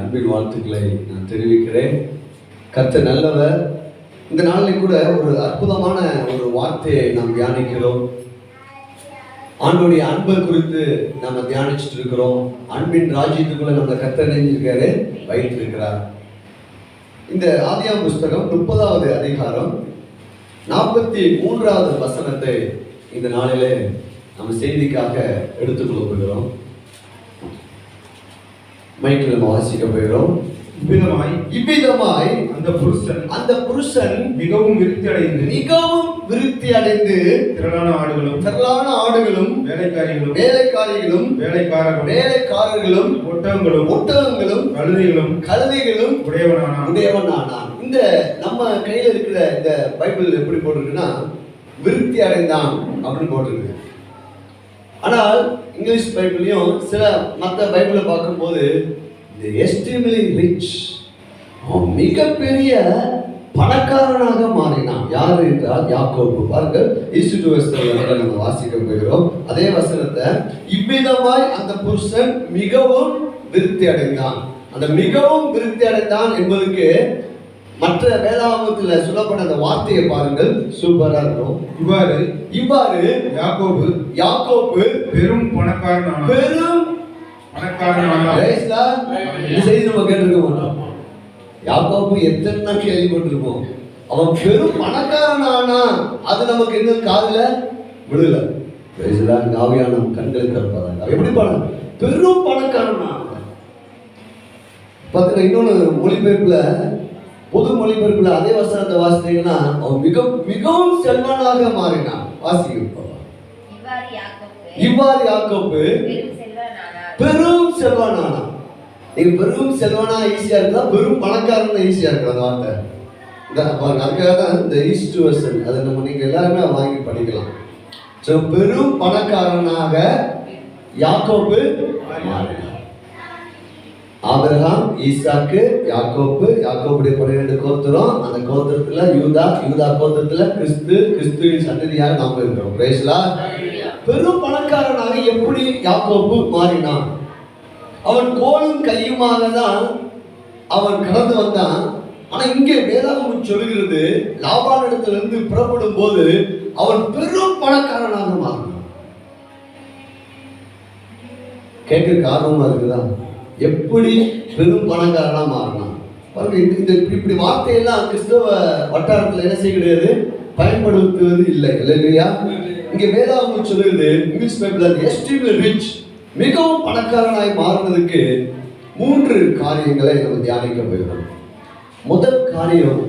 அன்பின் வாழ்த்துக்களை நான் தெரிவிக்கிறேன். கர்த்தர் நல்லவர். இந்த நாளில் கூட ஒரு அற்புதமான ஒரு வார்த்தையை நாம் தியானிக்கிறோம். ஆண்டோடைய அன்பை குறித்து நம்ம தியானிச்சுட்டு இருக்கிறோம். அன்பின் ராஜ்யத்துக்குள்ள நம்ம கர்த்தர் நினைஞ்சிருக்காரு, வைத்திருக்கிறார். இந்த ஆதியாகம புஸ்தகம் 30வது அதிகாரம் 43வது வசனத்தை இந்த நாளிலே நம்ம செய்திக்காக எடுத்துக்கொள்ள போகிறோம். மைக்கில் நம்ம வாசிக்க போகிறோம். இவ்விதமாய் அந்த புருஷன் மிகவும் விருத்தி அடைந்து திரளான ஆடுகளும் வேலைக்காரிகளும் ஒட்டகங்களும் கழுதைகளும் உடையவனானான். இந்த நம்ம கையில இருக்கிற இந்த பைபிள் எப்படி போட்டிருக்குன்னா விருத்தி அடைந்தான் அப்படின்னு போட்டிருக்கு. ஆனால் இங்கிலீஷ் பைபிளையும் சில மற்ற பைபிளை பார்க்கும்போது எக்ஸ்ட்ரீம்லி ரிச், மிகப்பெரிய பணக்காரனாக மாறினான். யார் என்றால் யாக்கோபு. பாருங்கள், நம்ம வாசிக்க போகிறோம் அதே வசனத்தை. இவ்விதமாய் அந்த புருஷன் மிகவும் விருத்தி அடைந்தான். அந்த மிகவும் விருத்தி அடைந்தான் என்பதற்கு மற்ற வேதாகமத்தில் சொல்லப்பட்ட அந்த வார்த்தையை பாருங்கள், சூப்பரா இருக்கும். இவ்வாறு யாக்கோபு பெரும் பணக்காரனானான். செய்தி நம்ம கேட்டிருக்க மாட்டோம். யாக்கோபு எத்தனை கேள்விப்பட்டிருப்போம். அவன் பெரும் பணக்காரனானா அது நமக்கு இன்னும் காதுல விழுல. ஆவியான கண்களுக்கு இருப்பதாங்க எப்படி பணம் பெரும் பணக்காரனா. பார்த்தீங்கன்னா இன்னொன்று மொழிபெயர்ப்புல, பொது மொழிபெயர்ப்புல அதே வசனத்தை வாசித்தீங்கன்னா அவன் மிகவும் செல்வனாக மாறினான். வாசிக்க இவ்வாறு யாக்கோபு பெரும் செல்வனானா. நீங்க பெரும் செல்வனா ஈஸியா இருக்கா, பெரும் பணக்காரன் ஈஸியா இருக்கு அந்த வார்த்தை. அதுக்காக தான் இந்த ஈஸ்ட் வெர்ஷன் அதை நம்ம நீங்க எல்லாருமே வாங்கி படிக்கலாம். பெரும் பணக்காரனாக யாக்கோபு மாறினான். ஆபிரகாம், ஈசாக்கு, யாக்கோபுடைய 12 கோத்திரம். அந்த கோத்திரத்துல யூதா கோத்திரத்துல கிறிஸ்துவின் சந்ததியாக நாம் இருக்கிறோம். பிரேஸ்லா. பெரும் பணக்காரனாக எப்படி யாக்கோபு மாறினான்? அவன் கோலும் கையுமாக தான் அவன் கடந்து வந்தான். ஆனா இங்கே வேதாகமம் சொல்கிறது லாபானிடத்திலிருந்து புறப்படும் போது அவன் பெரும் பணக்காரனாக மாறினான். கேட்க காரணமா இருக்குதா? எப்படி பெரும் பணக்காரனா மாறினான் பாருங்க. இந்த இப்படி வார்த்தையெல்லாம் கிறிஸ்தவ வட்டாரத்தில் என்ன செய்ய கிடையாது, பயன்படுத்துவது இல்லை இல்லையா? இங்க வேதாகமம் சொல்லுது இங்கிலீஷ் பைபிள் எக்ஸ்ட்ரீம்லி ரிச், மிகவும் பணக்காரனாய் மாறுவதற்கு 3 காரியங்களை நம்ம தியானிக்க போகிறோம். முதல் காரியம்,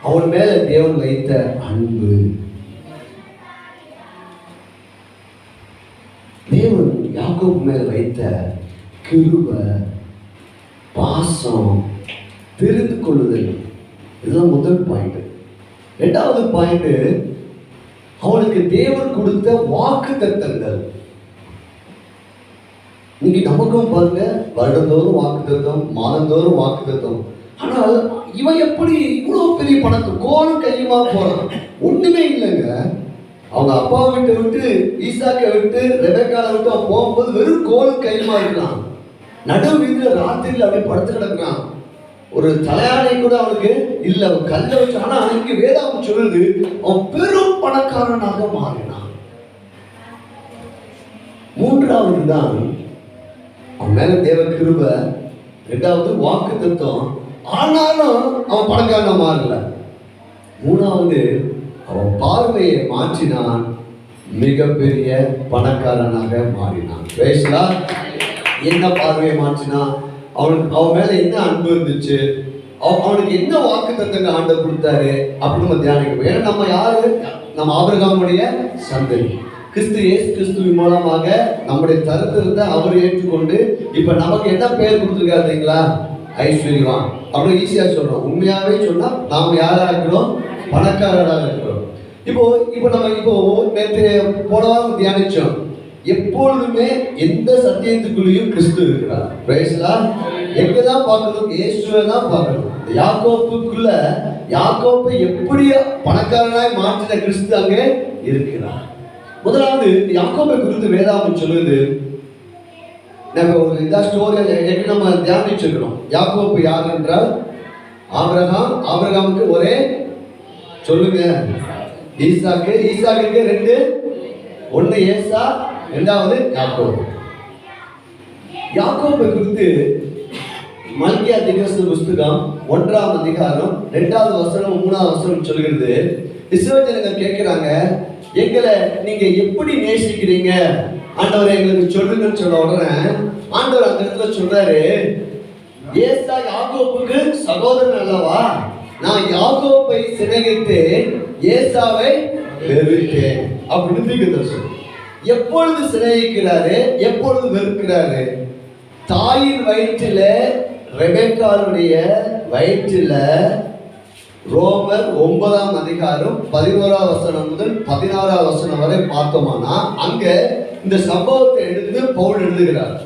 அவன் மேல தேவன் வைத்த அன்பு. தேவன் யாக்கோபு மேல வைத்த கிருபை, பாசம், தெரிந்து கொள்ளுதல். இதுதான் முதல் பாயிண்ட். 2வது பாயிண்ட், அவனுக்கு தேவன் கொடுத்த வாக்குத்தத்தங்கள். இன்னைக்கு நமக்கும் பாருங்க, வருடந்தோறும் வாக்குத்தத்தம், மாதந்தோறும் வாக்குத்தத்தம். ஆனால் இவன் எப்படி இவ்வளவு பெரிய பணத்தை கோலும் கையுமா போறான்? ஒண்ணுமே இல்லைங்க. அவங்க அப்பா வீட்டை விட்டு, ஈசாக்கை விட்டு, ரெபெக்காவை விட்டு அவன் போகும்போது வெறும் கோலும் கையுமா இருக்கான். நடு வீட்டுல ராத்திரியில் அப்படியே படுத்து கிடக்குறான். ஒரு தலையாணை கூட அவனுக்கு இல்ல, அவன் கல்ல வச்சு. ஆனா இங்க வேதாகம் சொல்லுது அவன் பெரும் பணக்காரனாக மாறினான். 3வது தான் அவன் மேல தேவ கிருபை, 2வது வாக்கு தத்துவம். ஆனாலும் அவன் பணக்காரனா மாறல. 3வது அவன் பார்வையை மாற்றினான், மிகப்பெரிய பணக்காரனாக மாறினான். பேசலா. என்ன பார்வையை மாற்றினான்? அவன் மேல என்ன அன்பு இருந்துச்சு, அவனுக்கு என்ன வாக்கு தத்தங்க ஆண்டவர் கொடுத்தாரு அப்படின்னு நம்ம தியானிக்கணும். ஏன்னா நம்ம யாரு? நம்ம ஆபிரகாமுடைய சந்ததி. கிறிஸ்து மூலமாக நம்முடைய தரத்திலிருந்து அவர் ஏற்றுக்கொண்டு இப்ப நமக்கு என்ன பெயர் கொடுத்துருக்காரு தெரியுங்களா? ஐஸ்வர்யவான். அப்படி ஈஸியா சொல்றோம். உண்மையாவே சொன்னா நாம யாரா இருக்கிறோம்? பணக்காரராக இருக்கிறோம். இப்போ நம்ம நேற்று போன வாரம் தியானிச்சோம். எப்பொழுதுமே எந்த சத்தியத்துக்குள்ளேயும் கிறிஸ்து இருக்கிறார். பிரைஸ்லா. எங்கதான் பார்க்கணும்? இயேசுவை தான் பார்க்கணும். யாக்கோப்புக்குள்ள யாக்கோப்பை எப்படி பணக்காரனாய் மாற்றின கிறிஸ்து அங்கே இருக்கிறார். முதலாவது யாக்கோபை குறித்து வேதாகமம் சொல்லுது, நம்ம ஒரு இதாக ஸ்டோரி நம்ம தியானிச்சிருக்கிறோம். யாக்கோபு யார் என்றால் ஆபிரகாமுக்கு ஒரே சொல்லுங்க ஈசாக்கு ரெண்டு, ஒன்னு ஏசா, இரண்டாவது யாக்கோபு. யாக்கோபை குறித்து மல்கியா தீர்க்கதரிசி புஸ்தகம் 1ஆம் அதிகாரம் 2வது வசனம் 3வது வசனம் சொல்கிறது. இஸ்ரவேல் ஜனங்கள் கேட்கிறாங்க, எங்களை நீங்க எப்படி நேசிக்கிறீங்க ஆண்டவரை எங்களுக்கு சொல்லுங்கன்னு சொல்ல உடனே ஆண்டவர் அந்த இடத்துல சொல்றாரு, ஏசா யாக்கோபுக்கு சகோதரன் அல்லவா, நான் யாக்கோபை சிநேகித்து ஏசாவை வெறுத்தேன் அப்படின்னு தீர்க்கதரிசி. எப்பொழுது சிநேகிக்கிறாரு, எப்பொழுது வெறுக்கிறாரு? தாயின் வயிற்றில ரெபெக்காளுடைய வயிற்றில ரோமர் 9ஆம் அதிகாரம் 11வது வசனம் முதல் 16வது வசனம் வரை பார்த்தோம்னா அங்க இந்த சம்பவத்தை எடுத்து பவுல் எழுதுகிறார்.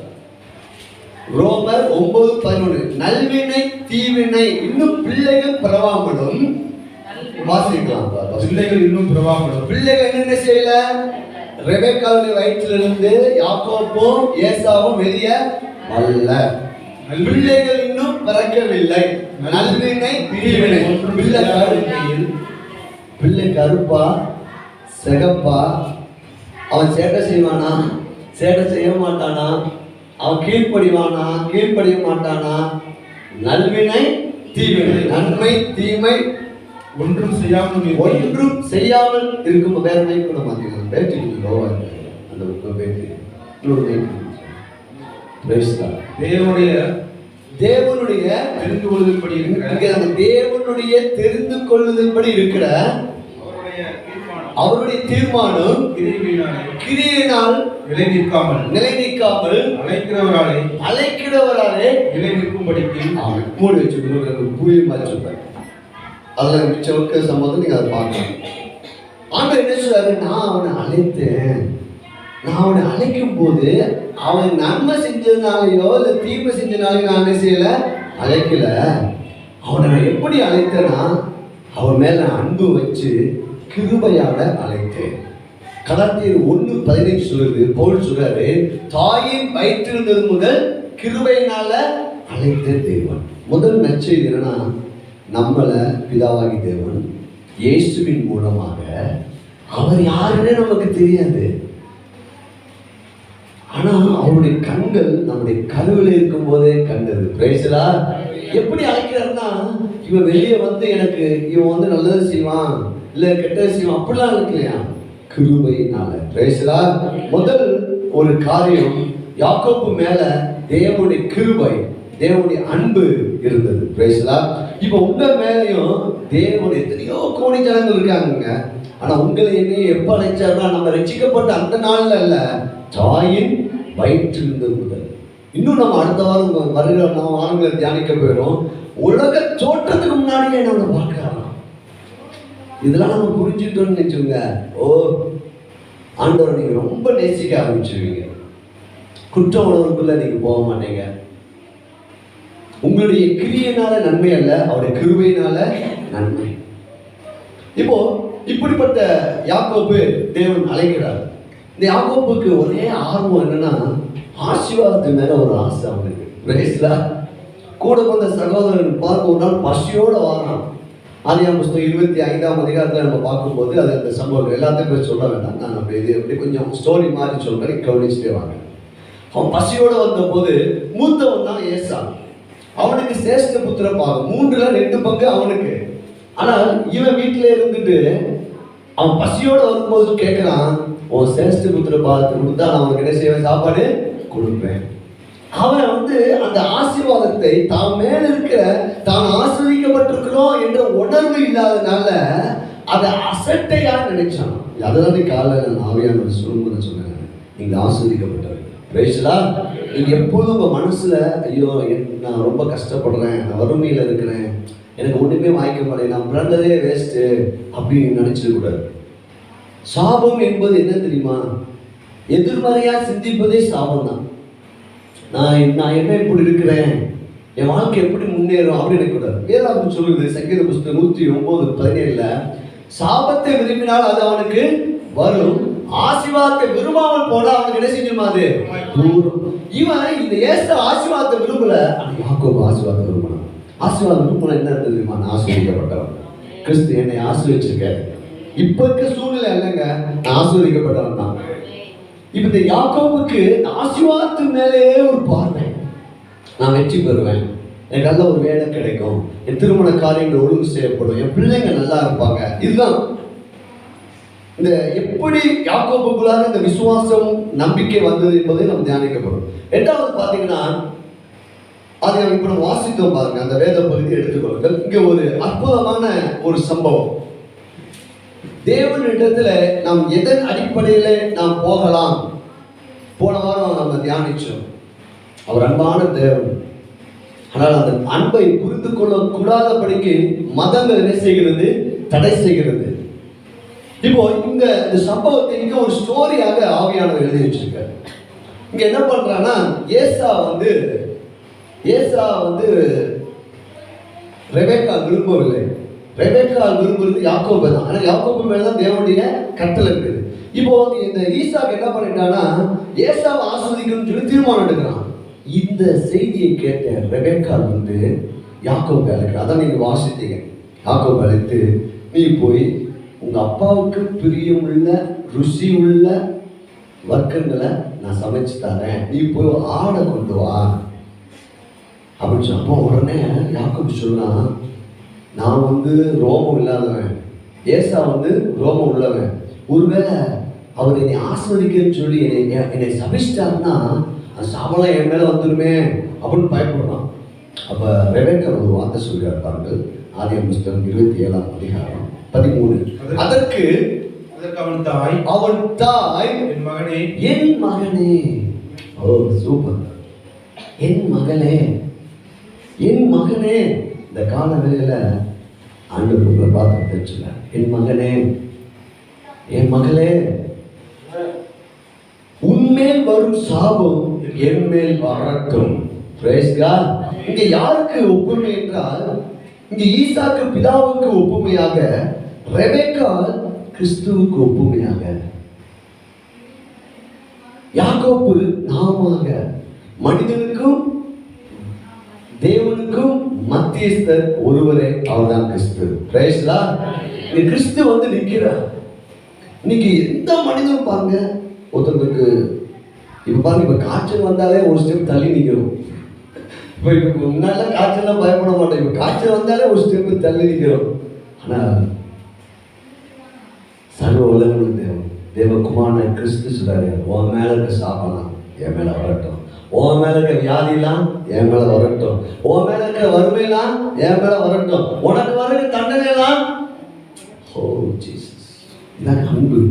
ரோமர் 9:11 நல்வினை தீவினை இன்னும் பிள்ளைகள் பிறவாமலும் வாசிக்கலாம். பிள்ளைகள் இன்னும் பிறவாமலும் பிள்ளைகள் என்ன செய்யல? ரெபெக்காளுடைய வயிற்றிலிருந்து யாக்கோபும் ஏசாவும் வெளியே அல்ல. பிள்ளைகள் இன்னும் பிறக்கவில்லை. நல்வினை தீவினை. பிள்ளை கருப்பா சிகப்பா, அவன் சேட்டை செய்வானா சேட்டை செய்ய மாட்டானா, அவன் கீழ்ப்படிவானா கீழ்ப்படிய மாட்டானா, நல்வினை தீவினை, நன்மை தீமை ஒன்றும் செய்யாமல் இருக்கும். வேற கூட மாட்டீங்க பேட்டிங்களோ அந்த பேட்டி தேவனுடைய தெரிந்து கொள்ளுதல்படி இருக்கிற அவருடைய தீர்மானம் கிரியையினால் நிலை நிற்காமல் அழைக்கிறவராலே நிலை நிற்கும்படிக்கு மூடி வச்சு பூயமா சொல்றேன். அதில் மிச்ச சம்பவத்தை நீங்க அதை பார்க்கலாம். ஆண்டவர் என்ன சொல்றாரு, நான் அவனை அழைக்கும் போது அவன் நன்மை செஞ்சதுனாலையோ இல்லை தீமை செஞ்சதுனாலையோ நான் என்ன செய்யல, அழைக்கல. அவனை நான் எப்படி அழைத்தேன்னா அவன் மேல அன்பு வச்சு கிருபையால அழைத்தேன். கலாத்தியர் 1:15 சொல்லுது, பவுல் சொல்றாரு, தாயின் வயிற்றிருந்தது முதல் கிருபையினால அழைத்த தேவன். முதல் நற்செய்தி என்னன்னா, நம்மளை பிதாவாகி தேவன் இயேசுவின் மூலமாக, அவர் யாருன்னே நமக்கு தெரியாது, ஆனா அவருடைய கண்கள் நம்முடைய கருவில் இருக்கும் போதே கண்டது. பிரைஸ்லா எப்படி அழைக்கிறாருன்னா, இவன் வெளியே வந்து எனக்கு இவன் வந்து நல்லது செய்வான் இல்ல கெட்டது செய்வான் அப்படிலாம் இருக்கலையா, கிருபையினால. பிரைஸ்லா முதல் ஒரு காரியம், யாக்கோபு மேல தேவனுடைய கிருபை, தேவனுடைய அன்பு இருந்தது. பிரைஸ்லா இப்ப உங்க மேலையும் தேவனுடைய எத்தனையோ கோடி ஜனங்கள் இருக்காங்க. ஆனா உங்களை என்னையும் எப்ப அழைச்சாருன்னா, நம்ம ரட்சிக்கப்பட்ட அந்த நாள்ல அல்ல, தாயின் வயிற்றிருந்தது முதல். இன்னும் நம்ம அடுத்த வாரம் வருகிற நம்ம வாரங்களை தியானிக்க போயிடும். உலக தோற்றத்துக்கு முன்னாடியே நம்ம பார்க்கலாம். இதெல்லாம் நம்ம புரிஞ்சுட்டோம்னு நினைச்சுங்க, ஓ ஆண்டவரை நீங்க ரொம்ப நேசிக்க ஆரம்பிச்சிருவீங்க. குற்ற உணர்வுக்குள்ள நீங்க போக மாட்டீங்க. உங்களுடைய கிரியையினால நன்மை அல்ல, அவருடைய கிருபையினால நன்மை. இப்போ இப்படிப்பட்ட யாக்கோபு தேவன் அழைக்கிறார். இந்த யாக்கோபுக்கு ஒரே ஆர்வம் என்னன்னா, ஆசீர்வாதத்து மேல ஒரு ஆசை அவனுக்கு. பிரேஸ்லா கூட வந்த சகோதரன் பார்க்க ஒரு நாள் பசியோட வாரான். ஆதியாகமம் புஸ்தகம் 25ஆம் அதிகாரத்தில் நம்ம பார்க்கும்போது அது அந்த சம்பவம் எல்லாத்துக்கும் சொல்ல வேண்டாம், நான் அப்படி எப்படி கொஞ்சம் ஸ்டோரி மாதிரி சொல்றேன், கவனிச்சுட்டே வாங்க. அவன் பசியோட வந்த போது மூத்தவன் தான் ஏசா. அவனுக்கு சேஷ்ட புத்திர பாகம் 3/2 பங்கு அவனுக்கு. ஆனால் இவன் வீட்டில இருந்துட்டு அவன் பசியோட வரும்போது கேட்கிறான், உன் சேஷ்ட புத்திர பாகத்தை கொடுத்தா நான் அவனுக்கு என்ன செய்வேன், சாப்பாடு கொடுப்பேன். அவன் வந்து அந்த ஆசீர்வாதத்தை தான் மேல இருக்கிற தான் ஆசீர்வதிக்கப்பட்டிருக்கிறோம் என்ற உணர்வு இல்லாதனால அதை அசட்டையா நினைச்சான். அதான் காலையில் நான் ஆவியான சொல்லும்போது சொன்னேன், நீங்க ஆசீர்வதிக்கப்பட்டவர். பேசலா நீங்க எப்போதும் உங்க மனசுல, ஐயோ நான் ரொம்ப கஷ்டப்படுறேன், நான் வறுமையில இருக்கிறேன், எனக்கு ஒண்ணுமே வாய்க்க மாட்டேன், நான் பிறந்ததே வேஸ்ட்டு அப்படின்னு நினைச்சிட கூடாது. சாபம் என்பது என்ன தெரியுமா, எதிர்மறையா சிந்திப்பதே சாபம் தான். நான் என்ன இப்படி இருக்கிறேன், என் வாழ்க்கை எப்படி முன்னேறும் அப்படின்னு கூடாது. வேதாகம் சொல்லுது, சங்கீத புஸ்தகம் 109:17 சாபத்தை விரும்பினால் அது அவனுக்கு வரும், ஆசீர்வாதத்தை விரும்பாமல் போனா அவனுக்கு என்ன செஞ்சுமா அது தூரம். இவன் இந்த ஏசா ஆசீர்வாதத்தை விரும்பல, ஆனா யாக்கோபு ஆசீர்வாதத்தை விரும்பினான். ஆசீர்வாதம் விரும்பினா என்ன தெரியுமா? நான் ஆசீர்வதிக்கப்பட்டவன், கிறிஸ்து என்னை ஆசீர்வதிச்சிருக்காரு. இப்ப இருக்க சூழ்நிலை இல்லைங்க, நான் ஆசீர்வதிக்கப்பட்டவன் தான். இப்ப இந்த யாக்கோபுக்கு ஆசீர்வாதத்து மேலே ஒரு பார்வை, நான் வெற்றி பெறுவேன், எனக்கு நல்ல ஒரு வேலை கிடைக்கும், என் திருமண காரியங்கள் ஒழுங்கு செய்யப்படும், என் பிள்ளைங்க நல்லா இருப்பாங்க. இதுதான் இந்த எப்படி யாக்கோபுக்குள்ளாக இந்த விசுவாசம் நம்பிக்கை வந்தது என்பதை நம்ம தியானிக்கப்படும். இரண்டாவது பார்த்தீங்கன்னா, அதை இப்ப நம்ம வாசித்தோம் பாருங்க, அந்த வேத பகுதியை எடுத்துக்கொள்ளுங்கள். இங்க ஒரு அற்புதமான ஒரு சம்பவம். தேவனிடத்துல நாம் எதன் அடிப்படையில நாம் போகலாம்? போன வாரம் நம்ம தியானிச்சோம், அவர் அன்பான தேவன். ஆனால் அந்த அன்பை புரிந்து கொள்ள கூடாதபடிக்கு மதங்கள் என்ன செய்கிறது? தடை செய்கிறது. இப்போ இந்த சம்பவத்தை இங்க ஒரு ஸ்டோரியாக ஆவியானவர் எழுதி வச்சிருக்காரு. இங்க என்ன பண்றான்னா, ஏசா வந்து ரெபெக்கா விரும்பவில்லை. ரெபெக்கா விரும்புறது யாக்கோபு தான். ஆனா யாக்கோபு மேலதான் தேவனுடைய கட்டளை இருக்குது. இப்போ இந்த ஈசாக்கு என்ன பண்ணிட்டான்னா, ஏசாவை ஆஸ்வதிக்கணும்னு சொல்லி தீர்மானம் எடுக்கிறான். இந்த செய்தியை கேட்ட ரெபெக்கா வந்து யாக்கோபு அழைக்கிறார். அதான் நீங்க வாசித்தீங்க. யாக்கோபு அழைத்து, நீ போய் உங்க அப்பாவுக்கு பிரியமுள்ள ருசி உள்ள வர்க்கங்களை நான் சமைச்சு தரேன், நீ போய் ஆடை கொண்டு வா அப்படின்னு சொன்னப்போ உடனே யாக்கோபு சொன்னான், நான் வந்து ரோமம் இல்லாதவன், ஏசா வந்து ரோமம் உள்ளவன், ஒருவேளை அவர் என்னை ஆஸ்வதிக்கன்னு சொல்லி என்னை சபிச்சிட்டாருன்னா அந்த சாபலாம் என் மேல வந்துருமே அப்படின்னு பயப்படுறான். அப்ப ரெபெக்கா ஒரு வார்த்தை சொல்கிறார் பாருங்கள், ஆதியாகமம் புத்தகம் 27ஆம் அதிகாரம் 13. அதற்கு அவன் தாய் என் மகனே, ஓ சூப்பர், என் மகனே, என் மகனே. இந்த கால வேளையில ஆண்டவர்களை பார்த்து தெரிஞ்சுல, என் மகனே, என் மகளே, உன்மேல் வரும் சாபம் என் மேல் வரட்டும். இங்க யாருக்கு ஒப்புமை என்றால், இங்க ஈசாக்கு பிதாவுக்கு ஒப்புமையாக, ரெபெக்கா கிறிஸ்துவுக்கு ஒப்புமையாக, யாக்கோபு நாமாக, மனிதனுக்கும் தேவனுக்கும் மத்தியஸ்தர் ஒருவரே, அவர்தான் கிறிஸ்து. கிறிஸ்து வந்து நிற்கிறார். இன்னைக்கு எந்த மனிதனும் பாருங்க, ஒருத்தருக்கு இப்ப பாருங்க, இப்ப காய்ச்சல் வந்தாலே ஒரு ஸ்டெப் தள்ளி நிற்கிறோம். இப்ப முன்னால காய்ச்சல்லாம் பயப்பட மாட்டோம், இப்ப காய்ச்சல் வந்தாலே ஒரு ஸ்டெப் தள்ளி நிற்கிறோம். ஆனா சர்வ உலகம் தேவகுமாரன கிறிஸ்து சொல்றாரு, உன் மேல இருக்க சாபலாம் என் மேல வரட்டும், உன் மேல இருக்க வியாதிலாம் என் மேல வரட்டும், உன் மேல இருக்க வறுமைலாம் என் மேல வரட்டும், உனக்கு வர தண்டனைலாம். ஓ ஜீசஸ், இதான் அன்பு.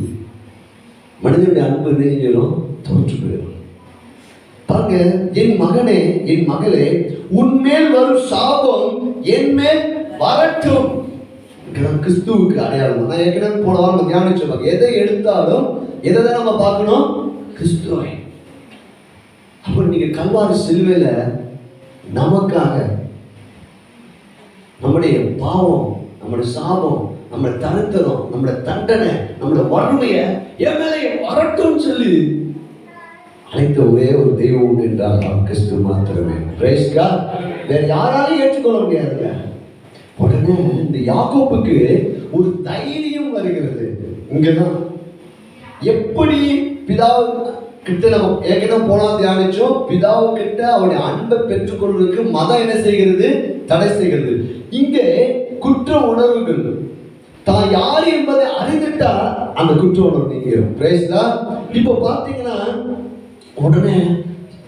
மனிதனுடைய அன்பு நெஞ்சிலும் தோற்று போயிடும். பாருங்க, என் மகனே, என் மகளே, உன்மேல் வரும் சாபம் என் மேல் வரட்டும். கிறிஸ்துவுக்கு அடையாளம். நான் ஏற்கனவே போன வாரம் தியானிச்சோம், எதை எடுத்தாலும் எதை தான் நம்ம பார்க்கணும்? கிறிஸ்துவை. அப்ப நீங்க கல்வாரி சிலுவையில நமக்காக நம்முடைய பாவம், நம்முடைய சாபம், நம்முடைய தரித்திரம், நம்முடைய தண்டனை, நம்முடைய வறுமைய என் மேலே வரட்டும் சொல்லி அழைத்த ஒரே ஒரு தெய்வம் உண்டு என்றால் அவர் கிறிஸ்து மாத்திரமே. வேற யாராலையும் ஏற்றுக்கொள்ள முடியாதுங்க. உடனே இந்த யாக்கோபுக்கு ஒரு தைரியம் வருகிறது. இங்கதான் எப்படி பிதாவு கிட்ட நம்ம ஏற்கனவே போனா தியானிச்சோம், பிதாவு கிட்ட அவருடைய அன்பை பெற்றுக்கொள்வதற்கு மதம் என்ன செய்கிறது? தடை செய்கிறது. இங்கே குற்ற உணர்வுகள் தான் யார் என்பதை அறிந்துட்டா அந்த குற்ற உணர்வு நீங்கிறோம். இப்போ பாத்தீங்கன்னா உடனே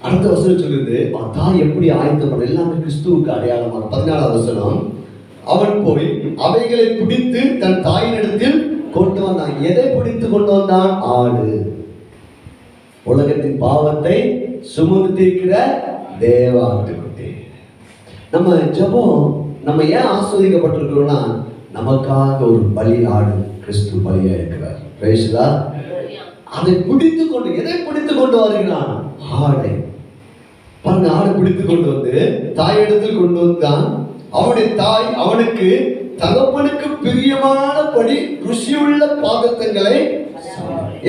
அடுத்த வசனம் சொல்லுது, தான் எப்படி ஆயத்தம் பண்ண எல்லாமே கிறிஸ்துவுக்கு அடையாளமான 14ஆம் வசனம். அவன் போய் அவைகளை பிடித்து தன் தாயினிடத்தில் கொண்டு வந்தான். எதை பிடித்து கொண்டு வந்தான்? ஆடு. உலகத்தின் பாவத்தை சுமந்து தீர்க்கிற தேவ ஆட்டுக்குட்டி. நம்ம ஜெபம், நம்ம ஏன் ஆஸ்வதிக்கப்பட்டிருக்கிறோம்னா, நமக்காக ஒரு பலி ஆடு கிறிஸ்து பலியா இருக்கிறார். பேசுதா? அதை பிடித்து கொண்டு, எதை பிடித்து கொண்டு வருகிறான்? ஆடை. பாருங்க, ஆடை பிடித்து கொண்டு வந்து தாயிடத்தில் கொண்டு வந்தான். அவனுடைய தாய் அவனுக்கு தகப்பனுக்கு பிரியமானபடி ருசியுள்ள பாதத்தங்களை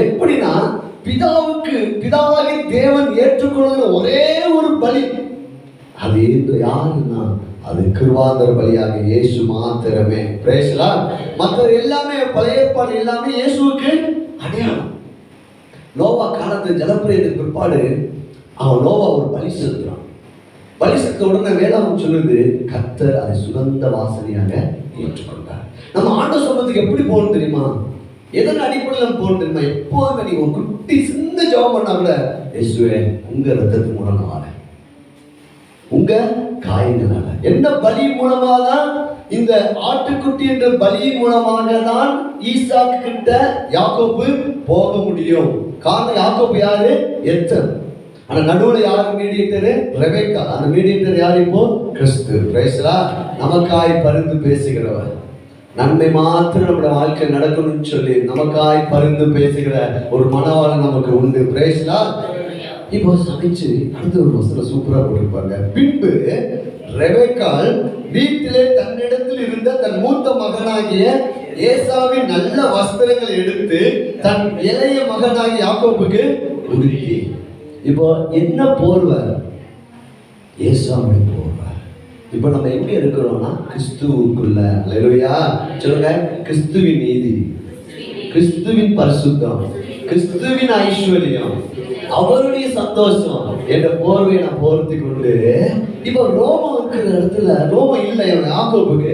எப்படின்னா பிதாவாகி தேவன் ஏற்றுக்கொள்கிற ஒரே ஒரு பலி அது யாருன்னா அது கிருபாந்தர பலியாக இயேசு மாத்திரமே. பிரேசலாம். மற்ற எல்லாமே பழைய ஏற்பாடு எல்லாமே இயேசுவுக்கு அடையாளம். நோவா காலத்து ஜலப்பிரளயத்துக்கு பிற்பாடு அவன் நோவா ஒரு பலி செலுத்துறான். பலி செலுத்த உடனே வேளாண் சொல்லுது, கர்த்தர் அதை சுகந்த வாசனையாக ஏற்றுக்கொண்டார். நம்ம ஆண்டவர் சமூகத்துக்கு எப்படி போகணும் தெரியுமா? எதன் அடிப்படையில் போகணும் தெரியுமா? எப்போதுமே நீங்க ஒரு குட்டி சின்ன ஜெபம் பண்ணா கூட, இயேசுவே உங்க ரத்தத்து மூலம் நான் வரேன், உங்க காயங்களால என்ன பலி மூலமாக தான், இந்த ஆட்டுக்குட்டி என்ற பலி மூலமாக தான் ஈசாக்கு கிட்ட யாக்கோபு போக முடியும். காரணம் யாக்கோபு யாரு? எத்தன். ஆனா நடுவுல யாரு மீடியேட்டரு? ரெபெக்கா. அந்த மீடியேட்டர் யாரு? இப்போ கிறிஸ்து. பிரைஸ்லா. நமக்காய் பரிந்து பேசுகிறவர், நன்மை மாத்திரம் நம்முடைய வாழ்க்கை நடக்கணும்னு சொல்லி நமக்காய் பரிந்து பேசுகிற ஒரு மனவாளன் நமக்கு உண்டு. பிரைஸ்லா. இப்போ சமைச்சு அடுத்த ஒரு வசனம் சூப்பரா போட்டிருப்பாங்க. பின்பு ரெபெக்காள் வீட்டிலே தன்னிடத்தில் இருந்த தன் மூத்த மகனாகிய ஏசாவின் நல்ல வஸ்திரங்களை எடுத்து தன் இளைய மகனாகிய யாக்கோபுக்கு உடுத்தி. இப்போ என்ன போர்வை? ஏசாவுடைய போர்வை. இப்போ நம்ம எப்படி இருக்கிறோம்னா கிறிஸ்துவுக்குள்ள. அல்லேலூயா சொல்லுங்க. கிறிஸ்துவின் நீதி, கிறிஸ்துவின் பரிசுத்தம், கிறிஸ்துவின் ஐஸ்வர்யம், அவருடைய சந்தோஷம் என்ற போர்வையை நான் போர்த்தி கொண்டு, இப்ப ரோமம் இருக்கிற இடத்துல ரோமம் இல்லை யாக்கோபுக்கு.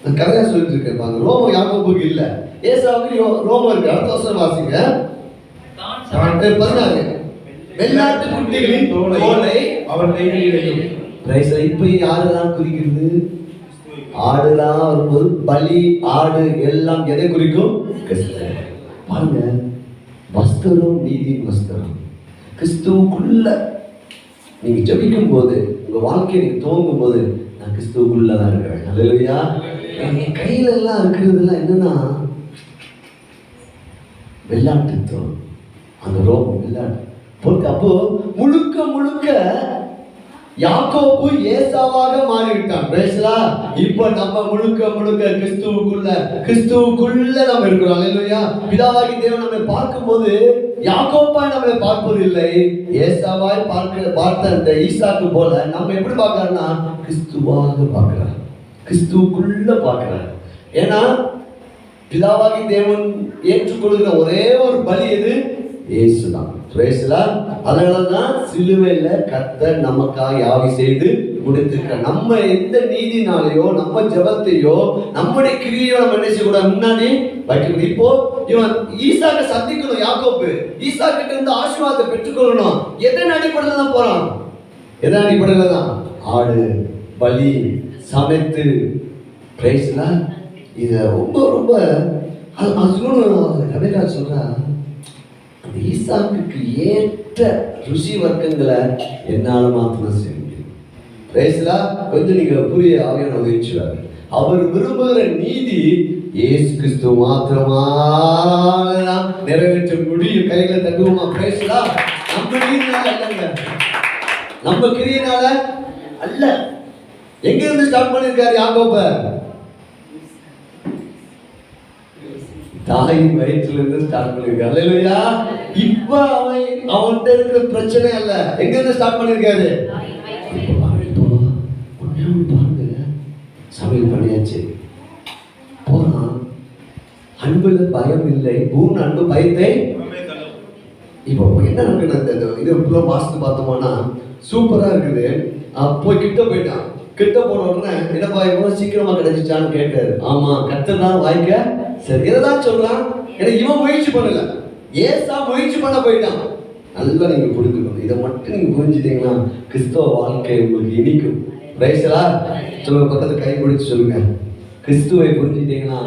நான் கதையா சொல்லிட்டு இருக்கேன். ரோமம் யாக்கோபுக்கு இல்ல, ஏசாவுக்கு ரோமம் இருக்கு. அடுத்த வருஷம் வாசிங்க 16. வெள்ளாட்டு குட்டிகளின் தோலை அவர் கைகளிலேயும். இப்ப யாரெல்லாம் குறிக்கிறது? ஆடுலாம் வரும்போது பலி, ஆடு எல்லாம் எதை குறிக்கும்? பாருங்க, வஸ்திரம் நீதியின் வஸ்திரம். கிறிஸ்துவுக்குள்ள நீங்க ஜபிக்கும் போது, உங்க வாழ்க்கையை நீங்க துவங்கும் போது, நான் கிறிஸ்துவுக்குள்ளதான் இருக்கிறேன். அல்லேலூயா. என் கையில எல்லாம் இருக்கிறதுலாம் என்னன்னா வெள்ளாட்டுத்தோம், அந்த ரோமம் வெள்ளாட்டு. அப்போ முழுக்க முழுக்க யாக்கோபு ஏசாவாக மாறிவிட்டான். பேசலா. இப்ப நம்ம முழுக்க முழுக்க கிறிஸ்துவுக்குள்ள நம்ம இருக்கிறோம். அல்லேலூயா. பிதாவாகி தேவன் நம்மை பார்க்கும்போது யாக்கோபாய் நம்மை பார்ப்பது இல்லை, ஏசாவாய் பார்த்த அந்த ஈசாக்கு போல நம்ம எப்படி பார்க்கறோம்னா கிறிஸ்துவாக பார்க்கிறார், கிறிஸ்துவுக்குள்ள பார்க்கிறார். ஏன்னா பிதாவாகி தேவன் ஏற்றுக்கொள்கிற ஒரே ஒரு பலி எது? இயேசுதான். அதனாலதான் சிலுவையில கர்த்தர் நமக்காக யாவை செய்து முடித்திருக்க. நம்ம எந்த நீதினாலேயோ நம்ம ஜபத்தையோ நம்முடைய கிரியையோ நம்ம என்ன செய்யக்கூடாது? முன்னாடி வைக்கணும். இப்போ இவன் ஈசாக்க சந்திக்கணும். யாக்கோபு ஈசாக்கிட்ட இருந்து ஆசீர்வாதத்தை பெற்றுக்கொள்ளணும். எதன் அடிப்படையில் தான் போறான்? எதன் அடிப்படையில் தான்? ஆடு பலி சமைத்து. இத ரொம்ப ரொம்ப ரெபெக்கா சொல்றா, ஈசாக்குக்கு ஏற்ற ருசி வர்க்கங்களை என்னால மாத்திரம் செய்ய முடியும். கொஞ்சம் நீங்க புரிய ஆவியான உதவிச்சுவாரு. அவர் விரும்புகிற நீதி இயேசு கிறிஸ்து மாத்திரமா நிறைவேற்ற முடியும். கையில தட்டுவோமா? பிரேசலா. நம்ம நீதினால அல்லங்க, நம்ம கிரியனால அல்ல. எங்க இருந்து ஸ்டார்ட் பண்ணிருக்காரு யாக்கோப? தாயின் வயிற்றுல இருந்து ஸ்டார்ட் பண்ணிருக்காரு. அல்லேலூயா. இப்ப அவன்கிட்ட இருக்கிற பிரச்சனை அல்ல, எங்க இருந்து ஸ்டார்ட் பண்ணிருக்காரு? பாருங்க, சமையல் பண்ணியாச்சு, போறான். அன்புல பயம் இல்லை, பூர்ண அன்பு பயத்தை. இப்போ என்ன நடக்குது? இது மாசத்து பார்த்தோம்னா சூப்பரா இருக்குது. போய் கிட்ட போயிட்டான். கிட்ட போன உடனே என்னப்பா இவ்வளவு சீக்கிரமா கிடைச்சிச்சான்னு கேட்டாரு. ஆமா, கர்த்தர் வாய்க்க சரி. இதான் சொல்றான். ஏன்னா இவன் முயற்சி பண்ணல, ஏசா முயற்சி பண்ண போயிட்டான். நல்லா நீங்க புரிஞ்சுக்கணும். இதை மட்டும் நீங்க புரிஞ்சுட்டீங்கன்னா கிறிஸ்தவ வாழ்க்கை உங்களுக்கு இனிக்கும். ரைசலா சொல்லுங்க, பக்கத்துல கை பிடிச்சு சொல்லுங்க, கிறிஸ்துவை புரிஞ்சுட்டீங்கன்னா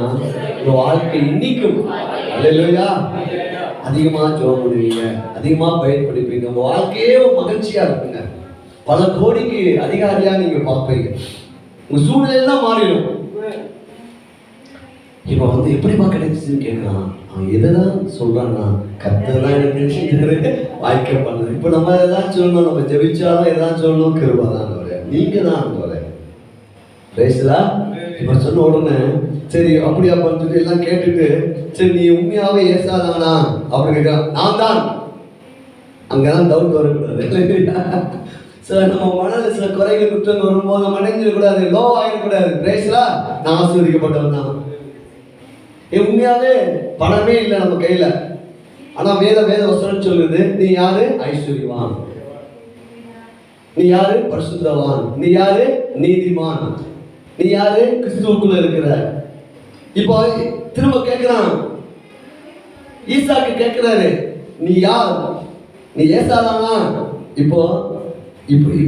உங்க வாழ்க்கை இனிக்கும். அல்லேலூயா. அதிகமா ஜெபம் பண்ணுவீங்க, அதிகமா பயன்படுப்பீங்க, உங்க வாழ்க்கையே மகிழ்ச்சியா இருக்குங்க. பல கோடிக்கு அதிகாரியா நீங்க பார்ப்பீங்க. உங்க சூழ்நிலையெல்லாம் மாறிடும். இப்ப எப்படிமா கிடைச்சுன்னு கேட்கலாம். அவன் எதான் சொல்றான்னா, கர்த்தர் தான் எனக்கு வாய்க்க பண்ணது. இப்ப நம்ம எதாவது சொல்லணும், நம்ம ஜெபிச்சாலும் எதாவது சொல்லணும், கிருபை தான். நீங்க தான் பேசலாம். இப்ப சொன்ன உடனே சரி அப்படியா சொல்லிட்டு எல்லாம் கேட்டுட்டு சரி நீ உண்மையாவே ஏசாதானா அப்படின்னு கேட்கிறான். நான் தான். அங்கதான் டவுட் வரக்கூடாது. சில நம்ம மனதில் சில குறைகள் குற்றங்கள் வரும்போது நம்ம நினைஞ்சிடக்கூடாது, லோ ஆகிடக்கூடாது. பிரேஸ்லா நான் ஆசீர்வதிக்கப்பட்டவன் தான். உண்மையாவே பணமே இல்லை நம்ம கையில, ஆனா வேத வசனம் சொல்லுது நீ யாரு? ஐஸ்வர்யவான். நீ யாரு? பரிசுத்தவான். நீ யாரு? நீதிமான். நீ யாரு? கிறிஸ்துவுக்குள்ள இருக்கிற. இப்போ திரும்ப கேட்கிறான், ஈசாக்கு கேட்கிறாரு நீ யார்? நீ ஏசாதானா? இப்போ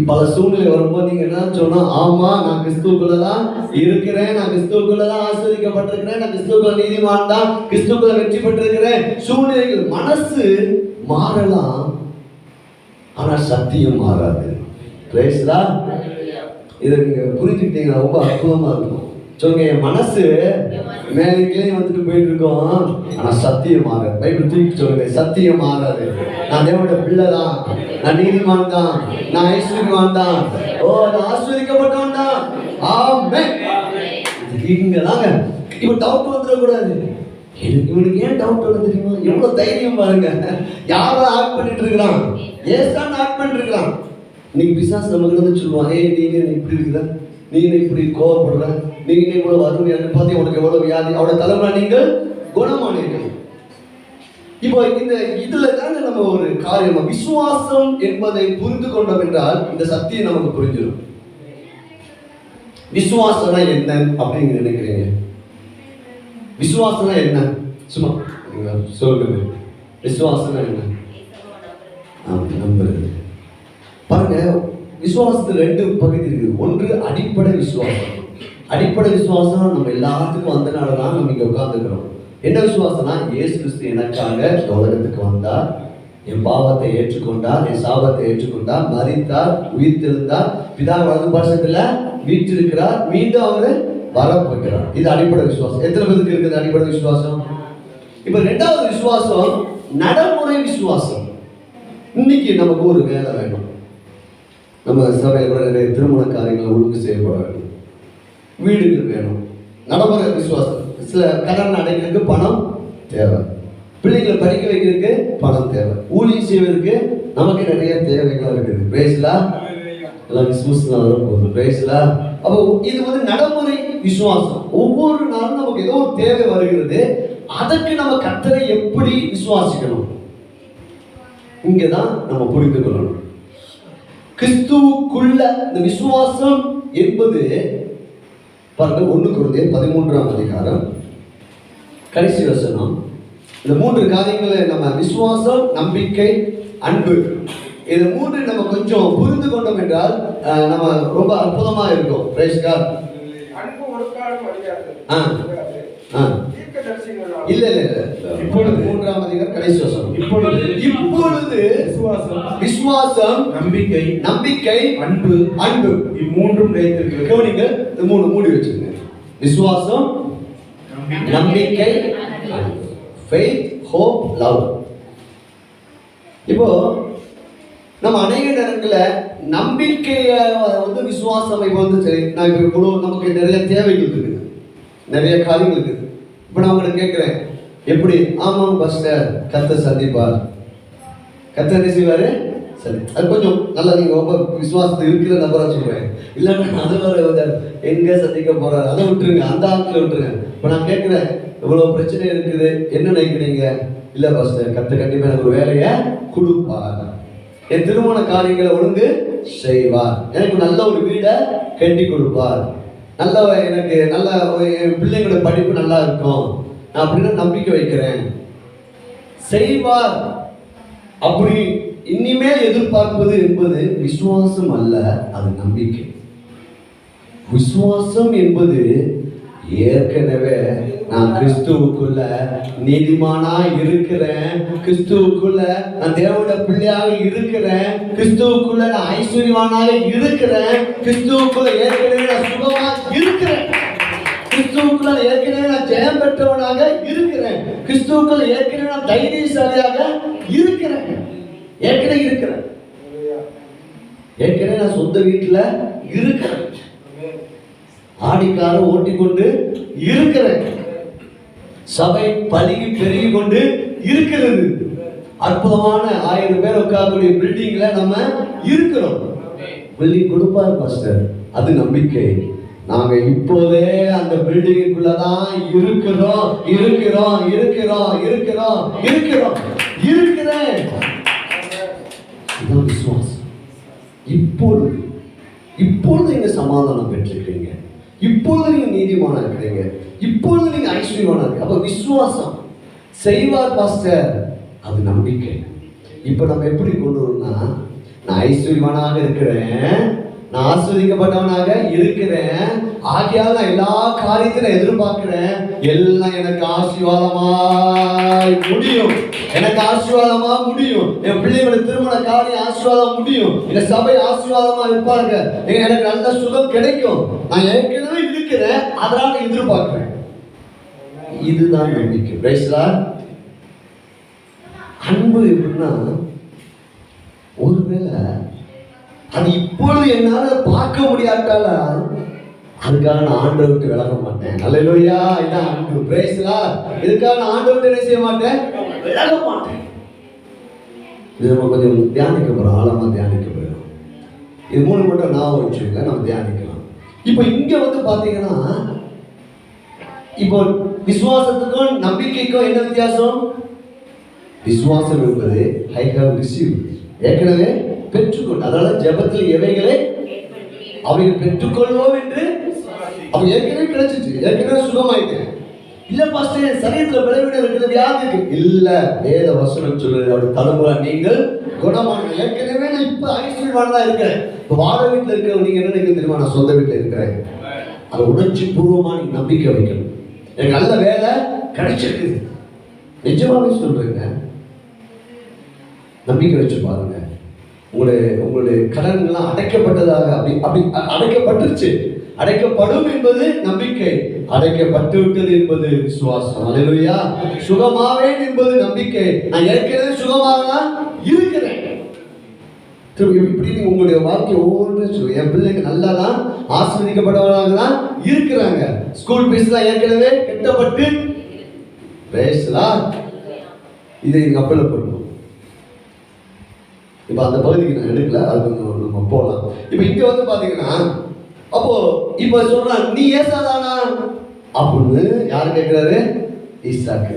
பல சூழ்நிலை வரும்போது நீங்க என்ன சொன்னா, ஆமா நான் கிறிஸ்துவுக்குள்ளதான் இருக்கிறேன், நான் கிறிஸ்துவுக்குள்ளதான் ஆசீர்வதிக்கப்பட்டிருக்கிறேன், நான் கிறிஸ்துவுக்குள்ள நீதிமான் தான், கிறிஸ்துவுக்குள்ள வெற்றி பெற்றிருக்கிறேன். சூழ்நிலைகள் மனசு மாறலாம், ஆனா சத்தியம் மாறாது. பிரேஸ்லா இதை நீங்க புரிஞ்சுக்கிட்டீங்கன்னா ரொம்ப அற்புதமா இருக்கும். சொல்லுங்க, என் மனசு மேலே வந்துட்டு போயிட்டு இருக்கோம், ஆனா சத்தியம் மாறாது. பைபிள் தூக்கி சொல்லுங்க, சத்தியம் மாறாது. நான் தேவனோட பிள்ளை தான், நான் நீதிமான் தான், நான் ஐஸ்வர்யவான் தான், ஓ நான் ஆசீர்வதிக்கப்பட்டவன் தான். ஆமென். இங்கதாங்க இப்ப டவுட் வந்துடக்கூடாது. இவனுக்கு ஏன் டவுட் வருது தெரியுமா? எவ்வளவு தைரியம் பாருங்க. யாரா ஆக்ட் பண்ணிட்டு இருக்கிறான்? ஏசான் ஆக்ட் பண்ணிட்டு இருக்கிறான். இன்னைக்கு பிசாசு நமக்கு வந்து சொல்லுவான், நீங்க இப்படி இருக்கிற, நீங்க இப்படி கோவப்படுற, நீங்க இவ்வளவு வறுமையா பார்த்து உனக்கு எவ்வளவு வியாதி, அவட தலைமுறை நீங்கள் குணமானீர்கள். இப்போ இந்த இதுல தானே நம்ம ஒரு காரியம், விசுவாசம் என்பதை புரிந்து கொண்டோம் என்றால் இந்த சத்தியம் நமக்கு புரிஞ்சிடும். விசுவாசம்னா என்ன அப்படின்னு நினைக்கிறீங்க? விசுவாசம்னா என்ன? சும்மா சொல்லுங்க, விசுவாசம்னா என்ன? நம்புறது. பாருங்க, விசுவாசத்துல ரெண்டு பகுதி இருக்குது. ஒன்று அடிப்படை விசுவாசம். அடிப்படை விசுவாசம் நம்ம எல்லாத்துக்கும் வந்தனாலதான் நம்ம இங்க உட்கார்ந்துக்கிறோம். என்ன விசுவாசம்னா, இயேசு கிறிஸ்து எனக்காக உலகத்துக்கு வந்தார், என் பாவத்தை ஏற்றுக்கொண்டார், என் சாபத்தை ஏற்றுக்கொண்டார், மரித்தார், உயிர்த்தெழுந்தார், பிதா வலது பாசத்துல வீற்றிருக்கிறார், மீண்டும் அவரு வரப்போகிறார். இது அடிப்படை விசுவாசம். எத்தனை பேருக்கு இருக்குது அடிப்படை விசுவாசம்? இப்ப ரெண்டாவது விசுவாசம் நடைமுறை விசுவாசம். இன்னைக்கு நமக்கு ஒரு வேலை வேணும், நம்ம சபையில் கூட நிறைய திருமண காரியங்களை ஒழுங்கு செய்யப்பட வேண்டும், வீடுகள் வேணும். நடைமுறை விசுவாசம். சில கடன் அடைக்கிறதுக்கு பணம் தேவை, பிள்ளைகளை படிக்க வைக்கிறதுக்கு பணம் தேவை, ஊழியம் செய்வதற்கு நமக்கு நிறைய தேவைகள் இருக்குது. பிரேஸ்லா எல்லாம் கிறிஸ்துமஸ் வரும் போது பிரேஸ்லா. அப்போ இது வந்து நடைமுறை விசுவாசம். ஒவ்வொரு நாளும் நமக்கு ஏதோ ஒரு தேவை வருகிறது, அதற்கு நம்ம கர்த்தரை எப்படி விசுவாசிக்கணும் இங்கதான் நம்ம புரிந்து கொள்ளணும். கிறிஸ்துவுக்குள்ள இந்த விசுவாசம் என்பது பாருங்க, 1 கொரிந்தியர் 13ஆம் அதிகாரம் கடைசி வசனம். இந்த 3 காரியங்களை நம்ம விசுவாசம், நம்பிக்கை, அன்பு, இது 3 நம்ம கொஞ்சம் புரிந்து கொண்டோம் என்றால் நம்ம ரொம்ப அற்புதமா இருக்கும். Praise God. அன்பு ஒரு காலம் அழியாது. இல்ல இப்பொழுது 3ஆம் அதிகாரம் கடைசி வசனம். இப்பொழுது விசுவாசம், நம்பிக்கை, அன்பு இம்மூன்றும் நிலைத்திருக்கிறது. கவனிங்க, இந்த 3 மூடி வச்சிருங்க. விசுவாசம், நம்பிக்கை, faith, hope, love. இப்போ நம்ம அநேக நேரத்துல நம்பிக்கைய வந்து விசுவாசம் வந்து சரி, நான் இப்ப இவ்வளவு நமக்கு நிறைய தேவைகள் இருக்குது, நிறைய காரியங்கள் இருக்குது. இப்ப நான் உங்களை கேட்கிறேன், எப்படி? ஆமாம் பாஸ்டர், கர்த்தர் சந்திப்பார். கர்த்தர் என்ன செய்வாரு? சரி, அது கொஞ்சம் நல்லா நீங்க ரொம்ப விசுவாசத்தை இருக்கிற நபரா சொல்றேன். இல்லைன்னா அது வேற எங்க சந்திக்க போறாரு, அதை விட்டுருங்க, அந்த ஆட்களை விட்டுருங்க. இப்ப நான் கேட்கிறேன், இவ்வளவு பிரச்சனை இருக்குது, என்ன நினைக்கிறீங்க? இல்ல பாஸ்டர், கர்த்தர் கண்டிப்பா எனக்கு ஒரு வேலையை கொடுப்பார், என் திருமண காரியங்களை ஒழுங்கு செய்வார், எனக்கு நல்ல ஒரு வீடை கட்டி கொடுப்பார், நல்ல எனக்கு நல்ல என் பிள்ளைங்களோட படிப்பு நல்லா இருக்கும், நான் அப்படின்னு நம்பிக்கை வைக்கிறேன், செய்வார். அப்படி இனிமேல் எதிர்பார்ப்பது என்பது விசுவாசம் அல்ல, அது நம்பிக்கை. விசுவாசம் என்பது ஏற்கனவே நான் கிறிஸ்துவுக்குள்ள நீதிமானா இருக்கிறேன், கிறிஸ்துவுக்குள்ள நான் தேவனுடைய பிள்ளையாக இருக்கிறேன், கிறிஸ்துவுக்குள்ள நான் ஐஸ்வர்யவானாக இருக்கிறேன், கிறிஸ்துவுக்குள்ள ஏற்கனவே நான் சுகமா இருக்கிறேன், கிறிஸ்துவுக்குள்ள ஏற்கனவே நான் ஜெயம் பெற்றவனாக இருக்கிறேன், கிறிஸ்துவுக்குள்ள ஏற்கனவே நான் தைரியசாலியாக இருக்கிறேன், ஏற்கனவே நான் சொந்த வீட்டுல இருக்கிறேன். ஆடிக்கார ஓட்டிக்கொண்டு இருக்கிறேன். சபை பலுகி பெருகி கொண்டு இருக்கிறது. அற்புதமான 1000 பேர் உட்காரக்கூடிய பில்டிங்ல நம்ம இருக்கிறோம். பில்டிங் கொடுப்பார் பாஸ்டர், அது நம்பிக்கை. நாங்க இப்போதே அந்த பில்டிங்குள்ளதான் இருக்கிறோம் இருக்கிறோம் இருக்கிறோம் இருக்கிறோம் இருக்கிறோம் இருக்கிறேன். இதுதான் விசுவாசம். இப்பொழுது நீங்க சமாதானம் பெற்றிருக்கீங்க, இப்பொழுது நீங்க நீதிமானா இருக்கிறீங்க, இப்பொழுது நீங்க ஐஸ்வர்யமானா இருக்கு. அப்ப விசுவாசம் செய்வார் பாஸ்டர், அது நம்பிக்கை. இப்ப நம்ம எப்படி கொண்டு வரணும்னா, நான் ஐஸ்வர்யமானாக இருக்கிறேன், நான் ஆஸ்வதிக்கப்பட்டவனாக இருக்கிறேன், ஆகையால் நான் எல்லா காரியத்தையும் எதிர்பார்க்கிறேன், எல்லாம் எனக்கு ஆசீர்வாதமாய் முடியும், எனக்கு ஆசீர்வாதமா முடியும், என் பிள்ளைகளுக்கு திருமண காரியம் ஆசீர்வாதம் முடியும், என் சபை ஆசீர்வாதமா இருப்பாங்க, எனக்கு நல்ல சுகம் கிடைக்கும், நான் ஏற்கனவே இருக்கிறேன், அதனால எதிர்பார்க்கிறேன். இதுதான் நம்பிக்கை. Praise Lord. அன்பு எப்படின்னா, ஒருவேளை அது இப்பொழுது என்னால பார்க்க முடியாட்டால அதுக்காக நான் ஆண்டவரை விட்டு விலக மாட்டேன். அல்லேலூயா. இதான் அன்பு. Praise Lord. இதுக்காக நான் ஆண்டவரை விட்டு என்ன செய்ய மாட்டேன், விலக மாட்டேன். இது நம்ம கொஞ்சம் தியானிக்க போறோம், ஆழமா தியானிக்க போறோம். இது 3 மட்டும் நான் வச்சுக்கோங்க, நம்ம தியானிக்கலாம். இப்போ இங்க வந்து பாத்தீங்கன்னா, இப்போ விசுவாசத்துக்கும் நம்பிக்கைக்கும் என்ன வித்தியாசம்? விசுவாசம் என்பது ஐ ஹேவ் ரிசீவ்ட், ஏற்கனவே பெற்றுக்கொண்டு, அதனால ஜெபத்தில் எவைகளை அவைகள் பெற்றுக்கொள்வோம் என்று அவன் ஏற்கனவே கிடைச்சிச்சு, ஏற்கனவே சுகமாயிட்டேன். இல்ல பாஸ்டர் சரீரத்தில் விளைவிட இருக்கிற வியாதி இருக்கு, இல்ல வேத வசனம் சொல்லுது, அவருடைய தலைமுறை நீங்கள் குணமான, ஏற்கனவே நான் இப்ப ஐஸ்வர்யவான் தான் இருக்கிறேன். இப்ப வாடகை வீட்டுல இருக்கிற நீங்க என்ன நினைக்க தெரியுமா, நான் சொந்த வீட்டுல இருக்கிறேன். அதை உணர்ச்சி பூர்வமா நீங்க நம்பிக்கை வைக்கணும். எனக்கு நல்ல வேலை கிடைச்சிருக்கு, நிஜமாவே சொல்றேங்க, நம்பிக்கை வச்சு பாருங்க. உங்களுடைய கடன்லாம் அடைக்கப்பட்டதாக அப்படி அடைக்கப்பட்டுருச்சு. அடைக்கப்படும் என்பது நம்பிக்கை, அடைக்கப்பட்டு விட்டது என்பது விசுவாசம். அல்லேலூயா. சுகமாவேன் என்பது நம்பிக்கை, நான் ஏற்கனவே சுகமாக இருக்கிறேன். இப்படி உங்களுடைய வாழ்க்கை ஒவ்வொன்றும் என் பிள்ளைங்க நல்லா தான் ஆசீர்வதிக்கப்பட்டவர்களாக தான் இருக்கிறாங்க. ஸ்கூல் பீஸ் தான் ஏற்கனவே கட்டப்பட்டு பேசலாம். இதை நீங்க அப்பல பண்ணணும். இப்ப அந்த பகுதிக்கு நான் எடுக்கல, அது நம்ம போகலாம். இப்ப இங்க வந்து பாத்தீங்கன்னா, அப்போ இப்ப சொல்றான், நீ ஏசாதானா அப்படின்னு யாரு கேட்கிறாரு? ஈசாக்கு.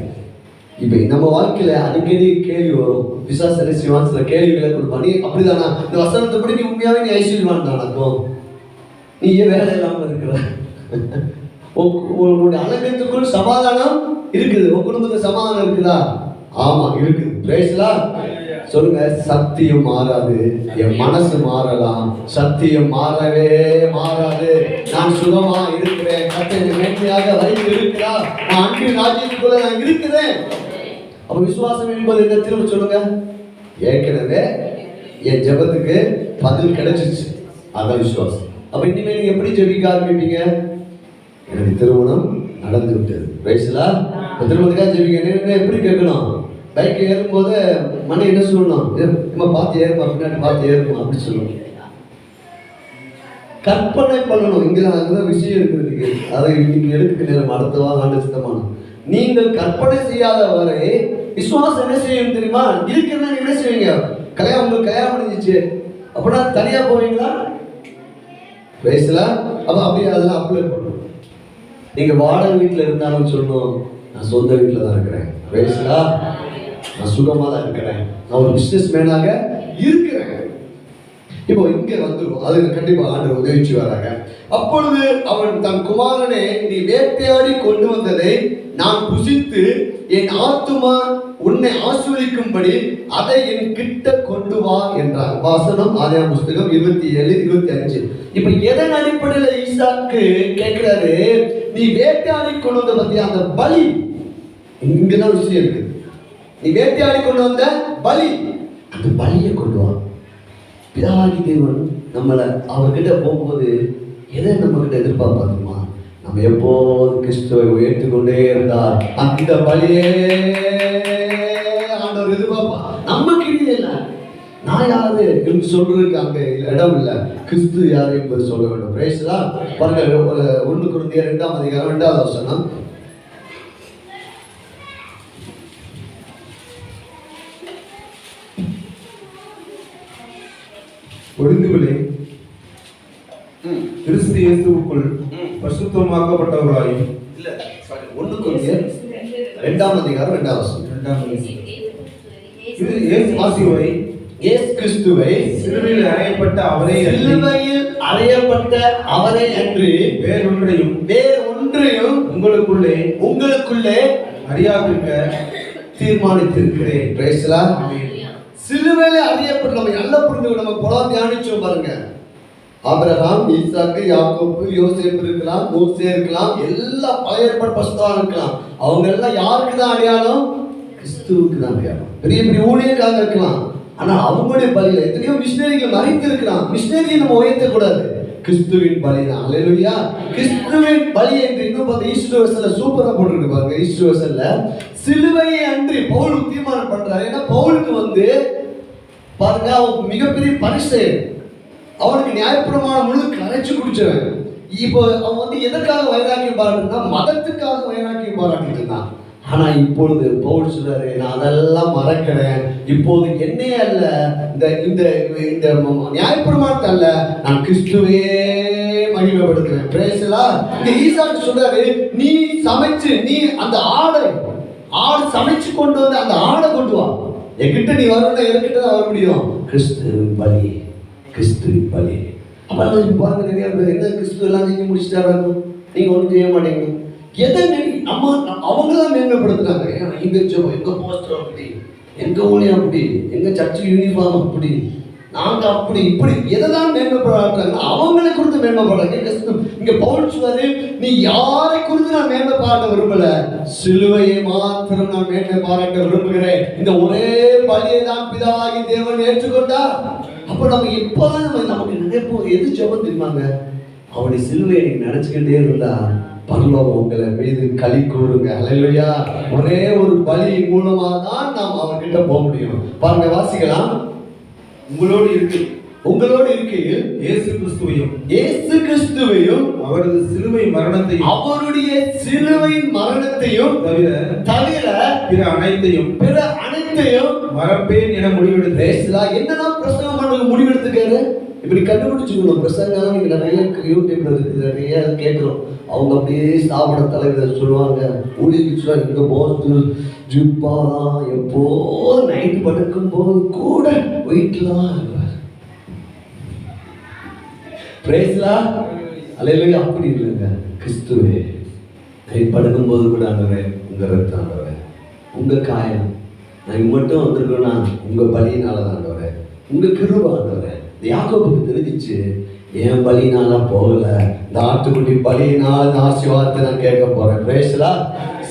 இப்ப நம்ம வாழ்க்கையில அடிக்கடி கேள்வி வரும், விசுவாச சிவான் சில கேள்விகளை கொடுப்பான். நீ அப்படிதானா, இந்த வசனத்தைப்படி நீ உண்மையாவே நீ ஐஸ்வர்யவான் தானாக்கும், நீ ஏன் வேலை இல்லாம இருக்கிற, உங்களுடைய அலங்கத்துக்குள் சமாதானம் இருக்குது, உன் குடும்பத்துல சமாதானம் இருக்குதா? ஆமா இருக்குது. பிரேஸ்லாம் சொல்லுங்க. சத்தியம் மாறாது, என் மனசு மாறலாம், சத்தியம் மாறவே மாறாது. நான் சுகமா இருக்கிறேன், கர்த்தர் மேன்மையாக வைத்து இருக்கிறார், நான் அன்பின் ராஜ்யத்துக்குள்ள நான் இருக்கிறேன். அப்ப விசுவாசம் என்பது என்ன? திரும்ப சொல்லுங்க. ஏற்கனவே என் ஜெபத்துக்கு பதில் கிடைச்சிச்சு, அதான் விசுவாசம். அப்ப இனிமேல் நீங்க எப்படி ஜெபிக்க ஆரம்பிப்பீங்க? எனக்கு திருமணம் நடந்து விட்டது, ரைஸ்லா திருமணத்துக்காக ஜெபிக்க எப்படி கேட்கணும்? பைக் ஏறும்போது மனை என்ன சொல்லணும்? நம்ம பார்த்து ஏறுமா, பின்னாடி பார்த்து ஏறுமா அப்படி சொல்லணும். கற்பனை பண்ணணும். இங்க அதுதான் விஷயம் இருக்கிறதுக்கு, அதை இன்னைக்கு எடுக்க நேரம் அடுத்தவா ஆண்டு சித்தமான. நீங்கள் கற்பனை செய்யாத வரை விசுவாசம் என்ன செய்யும் தெரியுமா? இருக்குன்னா என்ன செய்வீங்க? உங்களுக்கு கல்யாணம் முடிஞ்சிச்சு அப்படின்னா தனியா போவீங்களா? வயசுல அப்ப அப்படியே அதெல்லாம் அப்ளை பண்ணணும். நீங்க வாடகை வீட்டுல இருந்தாலும் சொல்லணும், நான் சொந்த வீட்டுல தான் இருக்கிறேன், வயசுல நான் சுகமா தான் இருக்கிறேன், நான் ஒரு பிசினஸ் மேனாக இருக்கிறேன். இப்போ இங்க வந்துடும், அதுக்கு கண்டிப்பா ஆண்டவர் உதவிச்சு வராங்க. அப்பொழுது அவன் தன் குமாரனை, நீ வேட்டையாடி கொண்டு வந்ததை நான் புசித்து என் ஆத்துமா உன்னை ஆசீர்வதிக்கும்படி அதை என் கிட்ட கொண்டு வா என்றார். வாசனம் ஆதியாகமம் புஸ்தகம் 27:25. இப்ப எதன் அடிப்படையில் ஈசாக்கு கேட்கிறாரு? நீ வேட்டையாடி கொண்டு வந்த பத்தி அந்த பலி, இங்கதான் விஷயம் இருக்கு. நீ வேட்டையாடி கொண்டு வந்த பலி, அந்த பலியை கொண்டு வா. பிதாவாகி தேவன் நம்மளை அவர்கிட்ட போகும்போது எதை நம்ம கிட்ட எதிர்பார்ப்பாருமா? நம்ம எப்போது கிறிஸ்துவை உயர்த்திக்கொண்டே இருந்தார் அந்த பலியே ஆண்டவர் எதிர்பார்ப்பா. நம்ம கிரியை இல்லை, நான் யாரு சொல்றதுக்கு அங்க இடம் இல்லை. கிறிஸ்து யார் என்பது சொல்ல வேண்டும். Praise the Lord. பாருங்க 1 கொரிந்தியர் 2ஆம் அதிகாரம் 2வது வசனம். ஒழுங்குகளே, கிறிஸ்து இயேசுவுக்குள் பரிசுத்தமாக்கப்பட்டவர்களாயும். இல்ல, சாரி, 1 கொரிந்தியர் 2ஆம் அதிகாரம் 2வது வசனம். இயேசு கிறிஸ்துவை சிலுவையில் அறையப்பட்ட அவரே அன்றி வேறொன்றையும் உங்களுக்குள்ளே அறியாதிருக்க தீர்மானித்திருக்கிறேன். Praise the Lord. சிலுவையில அறியப்பட்ட நம்ம நல்லா புரிந்து நம்ம குலம் தியானிச்சோம் பாருங்க. ஆபிரகாம், ஈசாக்கு, யாக்கோபு, யோசேப்பு இருக்கலாம், மோசே இருக்கலாம், எல்லா பழைய ஏற்பாடு பரிசுத்தவான்கள் இருக்கலாம். அவங்க எல்லாம் யாருக்கு தான் அடையாளம்? கிறிஸ்துவுக்கு தான் அடையாளம். பெரிய பெரிய ஊழியக்காரங்க இருக்கலாம், ஆனா அவங்களுடைய பலியில எத்தனையோ மிஷினரிகள் மறைத்து இருக்கலாம். மிஷினரியை நம்ம உயர்த்த கூடாது, கிறிஸ்துவின் பலி தான். அல்லேலூயா. கிறிஸ்துவின் பலி என்று இன்னும் பார்த்து ஈஸ்டர் வசல்ல சூப்பரா போட்டுருக்கு பாருங்க. ஈஸ்டர் வசல்ல சிலுவையை அன்றி பவுல் தீர்மானம் பண்றாரு. ஏன்னா பவுலுக்கு பாருங்க, அவன் மிகப்பெரிய பரிசேயன். அவனுக்கு நியாயப்பிரமாணம் முழு கரைச்சு குடிச்சவன். இப்போ அவன் எதற்காக வைராக்கியம் பாராட்டுனா மதத்துக்காக வைராக்கியம் பாராட்டிட்டு இருந்தான். ஆனா இப்பொழுது பவுல் சொல்றாரு, நான் அதெல்லாம் மறக்கிறேன். இப்போது என்னையே அல்ல, இந்த இந்த இந்த நியாயப்பிரமாணத்தை அல்ல, நான் கிறிஸ்துவே மகிமைப்படுத்துறேன். Praise the Lord. இந்த ஈசாக்கு சொல்றாரு, நீ சமைச்சு நீ அந்த ஆடு சமைச்சு கொண்டு வந்து அந்த ஆடை கொண்டு வா. என்கிட்ட நீ வரணும்னா என்கிட்ட தான் வர முடியும். கிறிஸ்துவின் பலி, கிறிஸ்துவின் பலி. அப்ப பாருங்க, நிறைய பேர் என்ன கிறிஸ்து எல்லாம் செஞ்சு முடிச்சுட்டாரு, நீங்க ஒன்றும் செய்ய மாட்டீங்க. எதை நம்ம அவங்க தான் மேன்மைப்படுத்துறாங்க. எங்க ஜெபம், எங்க போஸ்டர் அப்படி, எங்க ஊழியம் அப்படி, எங்க சர்ச் யூனிஃபார்ம் அப்படி, நாங்க அப்படி இப்படி எதைதான் மேன்மைப்படுறாங்க, அவங்களை குறித்து மேன்மைப்படுறாங்க. இங்க பவுல் சொல்றாரு, நீ யாரை குறித்து நான் மேன்மை பாராட்ட விரும்பல, சிலுவையை மாத்திரம் நான் மேன்மை பாராட்ட விரும்புகிறேன். இந்த ஒரே பலியை தான் பிதாவாகி தேவன் ஏற்றுக்கொண்டார். அப்ப நம்ம எப்போதான் நமக்கு நினைப்போம், எது ஜெபம் தெரியுமாங்க? அவருடைய சிலுவையை நீங்க நினைச்சுக்கிட்டே இருந்தா பரலோகம் உங்களை மீது களி கூறுங்க. அல்லேலூயா. ஒரே ஒரு பலி மூலமா தான் நாம் அவர்கிட்ட போக முடியும். பாருங்க, வாசிக்கலாம். உங்களோடு இருக்கையில் இயேசு கிறிஸ்துவையும் அவருடைய சிலுவை மரணத்தையும் தவிர பிற அனைத்தையும் மறப்பேன் என முடிவெடுத்தேன். என்னதான் பிரசங்கம் பண்ண முடிவெடுத்துக்காரு? இப்படி கண்டுபிடிச்சுக்கணும். பிரசங்கம் நீங்க நிறைய யூடியூப்ல இருக்குது, நிறைய கேட்கிறோம். அவங்க அப்படியே ஸ்தாபன தலைவர் சொல்லுவாங்க, ஊழியர் எங்க போஸ்ட் ஜிப்பாதான் எப்போ நைட்டு படுக்கும் போது கூட வெயிட்லாம் இருப்பார். பிரேஸ்லா அல்லேலூயா. அப்படி இல்லைங்க. கிறிஸ்துவே நைட் படுக்கும் போது கூட ஆண்டவரே உங்க ரத்தம், ஆண்டவரே உங்க காயம், நான் மட்டும் வந்திருக்கேன்னா உங்க பலியினால தான் ஆண்டவரே, உங்க கிருபை ஆண்டவரே. யாக்கோபுக்கு தெரிஞ்சிச்சு, என் பலியினால போகல, இந்த ஆட்டுக்குட்டி பலியினால் ஆசீர்வாதத்தை நான் கேட்க போறேன். பிரேஸ்லா.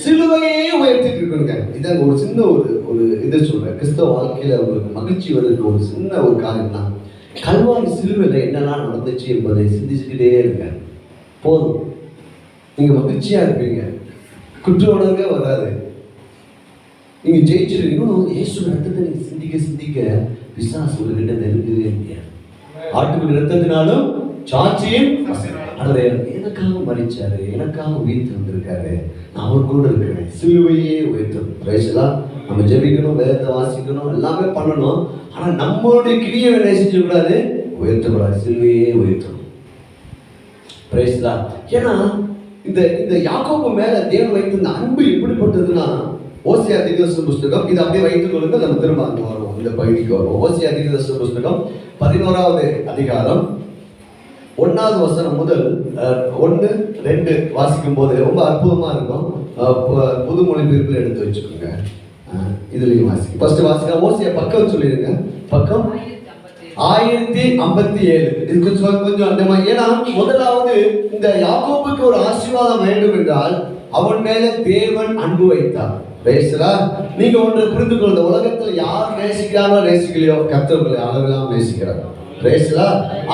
சிலுவையே உயர்த்திட்டு இருக்கணுங்க. இதான் ஒரு சின்ன ஒரு இதை சொல்றேன். கிறிஸ்தவ வாழ்க்கையில உங்களுக்கு மகிழ்ச்சி வருதுக்கு ஒரு சின்ன ஒரு காரியம் தான், கல்வாரி சிலுவையில் என்னெல்லாம் நடந்துச்சு என்பதை சிந்திச்சுக்கிட்டே இருங்க. போதும், நீங்க மகிழ்ச்சியா இருப்பீங்க, குற்ற உணர்வே வராது, நீங்க ஜெயிச்சிருக்கீங்க. இயேசு ரத்தத்தை நீங்க சிந்திக்க பிசாசு உங்ககிட்ட நெருங்கவே முடியாது. ஆட்டுக்குடி ரத்தத்தினாலும் சாட்சியும் எனக்காக மறிச்சாரு, எனக்காக உயிர் தந்திருக்காரு, நான் அவர் கூட இருக்கிறேன். சிலுவையே உயர்த்தணும். பிரைஸ்லா. நம்ம ஜெபிக்கணும், வேதத்தை வாசிக்கணும், எல்லாமே பண்ணணும். ஆனா நம்மளுடைய கிரியை என்ன செஞ்சக்கூடாது, உயர்த்தக்கூடாது, சிலுவையே உயர்த்தணும். பிரைஸ்லா. ஏன்னா இந்த யாக்கோபு மேல தேவன் வைத்திருந்த அன்பு எப்படிப்பட்டதுன்னா, ஓசியா தீர்க்கதரிசன புஸ்தகம், இது அப்படியே வைத்துக் கொள்ளுங்க, நம்ம திரும்ப அங்க வருவோம், இந்த பகுதிக்கு வருவோம். ஓசியா தீர்க்கதரிசன புஸ்தகம் 11வது அதிகாரம் 1வது வசனம் முதல் 1-2 வாசிக்கும் போது ரொம்ப அற்புதமா இருக்கும். புது மொழிபெயர்ப்பில் எடுத்து வச்சுக்கோங்க, இதுலயும் வாசிக்க. ஃபர்ஸ்ட் வாசிக்க ஓசியா பக்கம் சொல்லிடுங்க, பக்கம் 1057. இது கொஞ்சம் அந்த மாதிரி. ஏன்னா முதலாவது இந்த யாக்கோபுக்கு ஒரு ஆசீர்வாதம் வேண்டும் என்றால் அவன் மேல தேவன் அன்பு வைத்தார். பேசுறா. நீங்க ஒன்று புரிந்து கொள்ள, உலகத்துல யார் நேசிக்கிறாரோ நேசிக்கலையோ கர்த்தர் உங்களை அளவெல்லாம் நேசிக்கிறார். பேசுறா.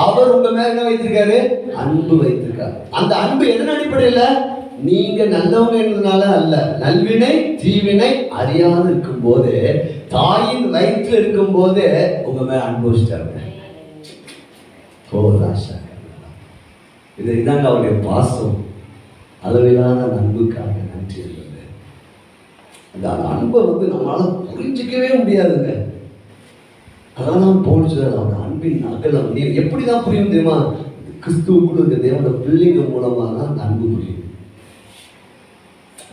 அவர் உங்க மேல என்ன வைத்திருக்காரு, அன்பு வைத்திருக்காரு. அந்த அன்பு எதன் அடிப்படையில, நீங்க நல்லவங்க என்பதனால அல்ல, நல்வினை தீவினை அறியாது இருக்கும் போது, தாயின் வயிற்றில் இருக்கும் போது உங்க மேல அன்பு வச்சிட்டாங்க. ஓ ராஷா, இதாங்க அவருடைய பாசம், அளவிலான அன்புக்காக நன்றி இருந்தது. அந்த அன்பை நம்மளால புரிஞ்சிக்கவே முடியாதுங்க. அதெல்லாம் போடுச்சுதான் அவன் அன்பின் அகலம். நீ எப்படிதான் புரியும் தெரியுமா? கிறிஸ்துவுக்குள்ள இருக்க தேவனோட பிள்ளைங்க மூலமா தான் அந்த அன்பு புரியும்.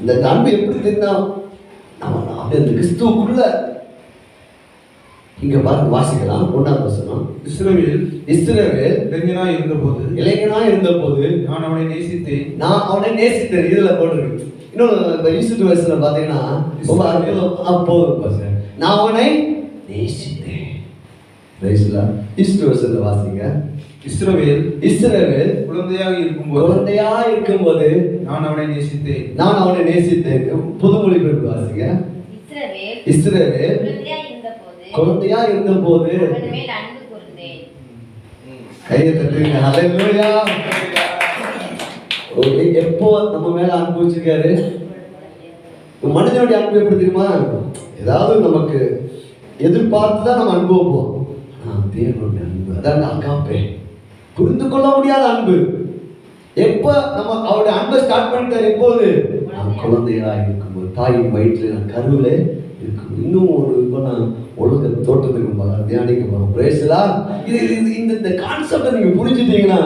இந்த அன்பு எப்படி தெரியுமா? அந்த கிறிஸ்துவுக்குள்ள இங்க பாருங்க, வாசிக்கலாம் 1ஆம் வசனம். இஸ்ரவேல் இளைஞனாய் இருந்தபோது நான் அவனை நேசித்தேன். இதுல போட்டுருக்கு. இன்னொன்று ஈஸ்ட் வயசுல பாத்தீங்கன்னா ரொம்ப அற்புதம் போதும் பாருங்க. நான் அவனை நேசித்தேன். ஈஸ்ட் வயசுல வாசிங்க. இஸ்ரவேல் குழந்தையாக இருக்கும்போது நான் அவனை நேசித்தேன். புதுமொழி பெயர் வாசிங்க. இஸ்ரவேல் குழந்தையா இருந்தபோது கையை தட்டுங்க. ஹல்லேலூயா. எப்போ நம்ம மேல அன்பு வச்சிருக்காரு? மனிதனுடைய அன்பு எப்படி தெரியுமா? ஏதாவது நமக்கு எதிர்பார்த்து தான் நம்ம அன்பு வைப்போம். தேவனுடைய அன்பு அதான் அகாப்பே, புரிந்து கொள்ள முடியாத அன்பு. எப்ப நம்ம அவருடைய அன்பை ஸ்டார்ட் பண்ணிட்டார்? எப்போது? நான் குழந்தையா இருக்கும்போது, தாயின் வயிற்றுல நான் கருவில இருக்கும். இன்னும் ஒரு நான் உலக தோட்டத்துக்கு தியானிக்க போறோம். பிரேசலா. இந்த கான்செப்டை நீங்க புரிஞ்சுட்டீங்கன்னா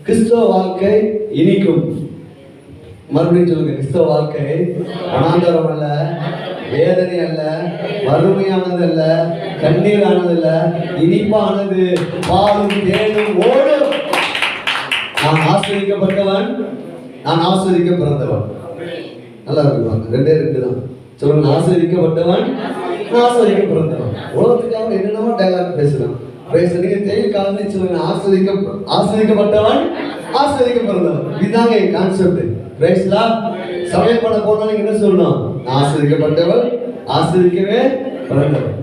கிறிஸ்தவ வாழ்க்கை இனிக்கும். மறுபடியும் சொல்லுங்க, கிறிஸ்தவ வாழ்க்கை அனாந்தரம் அல்ல, வேதனை அல்ல, வறுமையானது அல்ல, கண்ணீரானது அல்ல, இனிப்பானது, பாலும் தேனும் ஓடும். நான் ஆஸ்வதிக்கப்பட்டவன், நான் ஆஸ்வதிக்க பிறந்தவன். நல்லா இருக்குவாங்க, 2 தான் சொல்லுங்க. நான் ஆஸ்வதிக்கப்பட்டவன், நான் ஆஸ்வதிக்க பிறந்தவன். உலகத்துக்காக என்னென்னமோ டைலாக் பேசுறான். நீங்க தேவை காலத்தில் சொல்லுங்க, ஆஸ்வதிக்கப்பட்டவன், ஆஸ்வதிக்க பிறந்தவன். இதுதாங்க என் கான்செப்ட். சமையல் பண்ண போனா நீங்க என்ன சொல்லணும்? ஆஸ்வதிக்கப்பட்டவன், ஆஸ்வதிக்கவே பிறந்தவன்.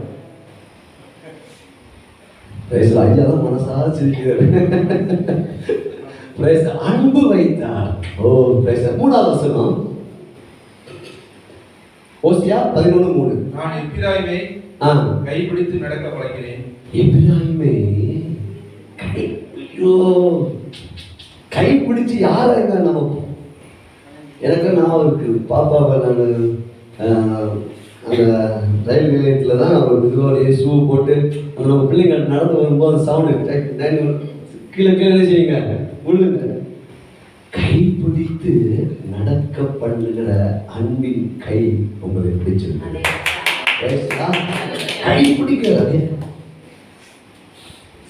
ஐயாதான் மனசார சிரிக்கிறார். அன்பு வைத்தார். ஓ 3ஆவது வசனம். ஓசியா 11:3. நான் எப்பிராயிமை கைப்பிடித்து நடக்க பழகிறேன். எப்பிராயிமை கைப்பிடிச்சு யாருங்க? நம்ம எனக்கு நான் இருக்கு பாப்பாவை நான் அந்த ரயில் நிலையத்தில் தான் அவர் இதுவோடைய ஷூ போட்டு நம்ம பிள்ளைங்க நடந்து வரும்போது சவுண்டு கீழே செய்யுங்க, விழுங்க. கைப்பிடித்து நடக்க பண்ணுகிற அன்பின் கை உங்களுக்கு பிடிச்சிருக்கு. கைப்பிடிக்கிறது.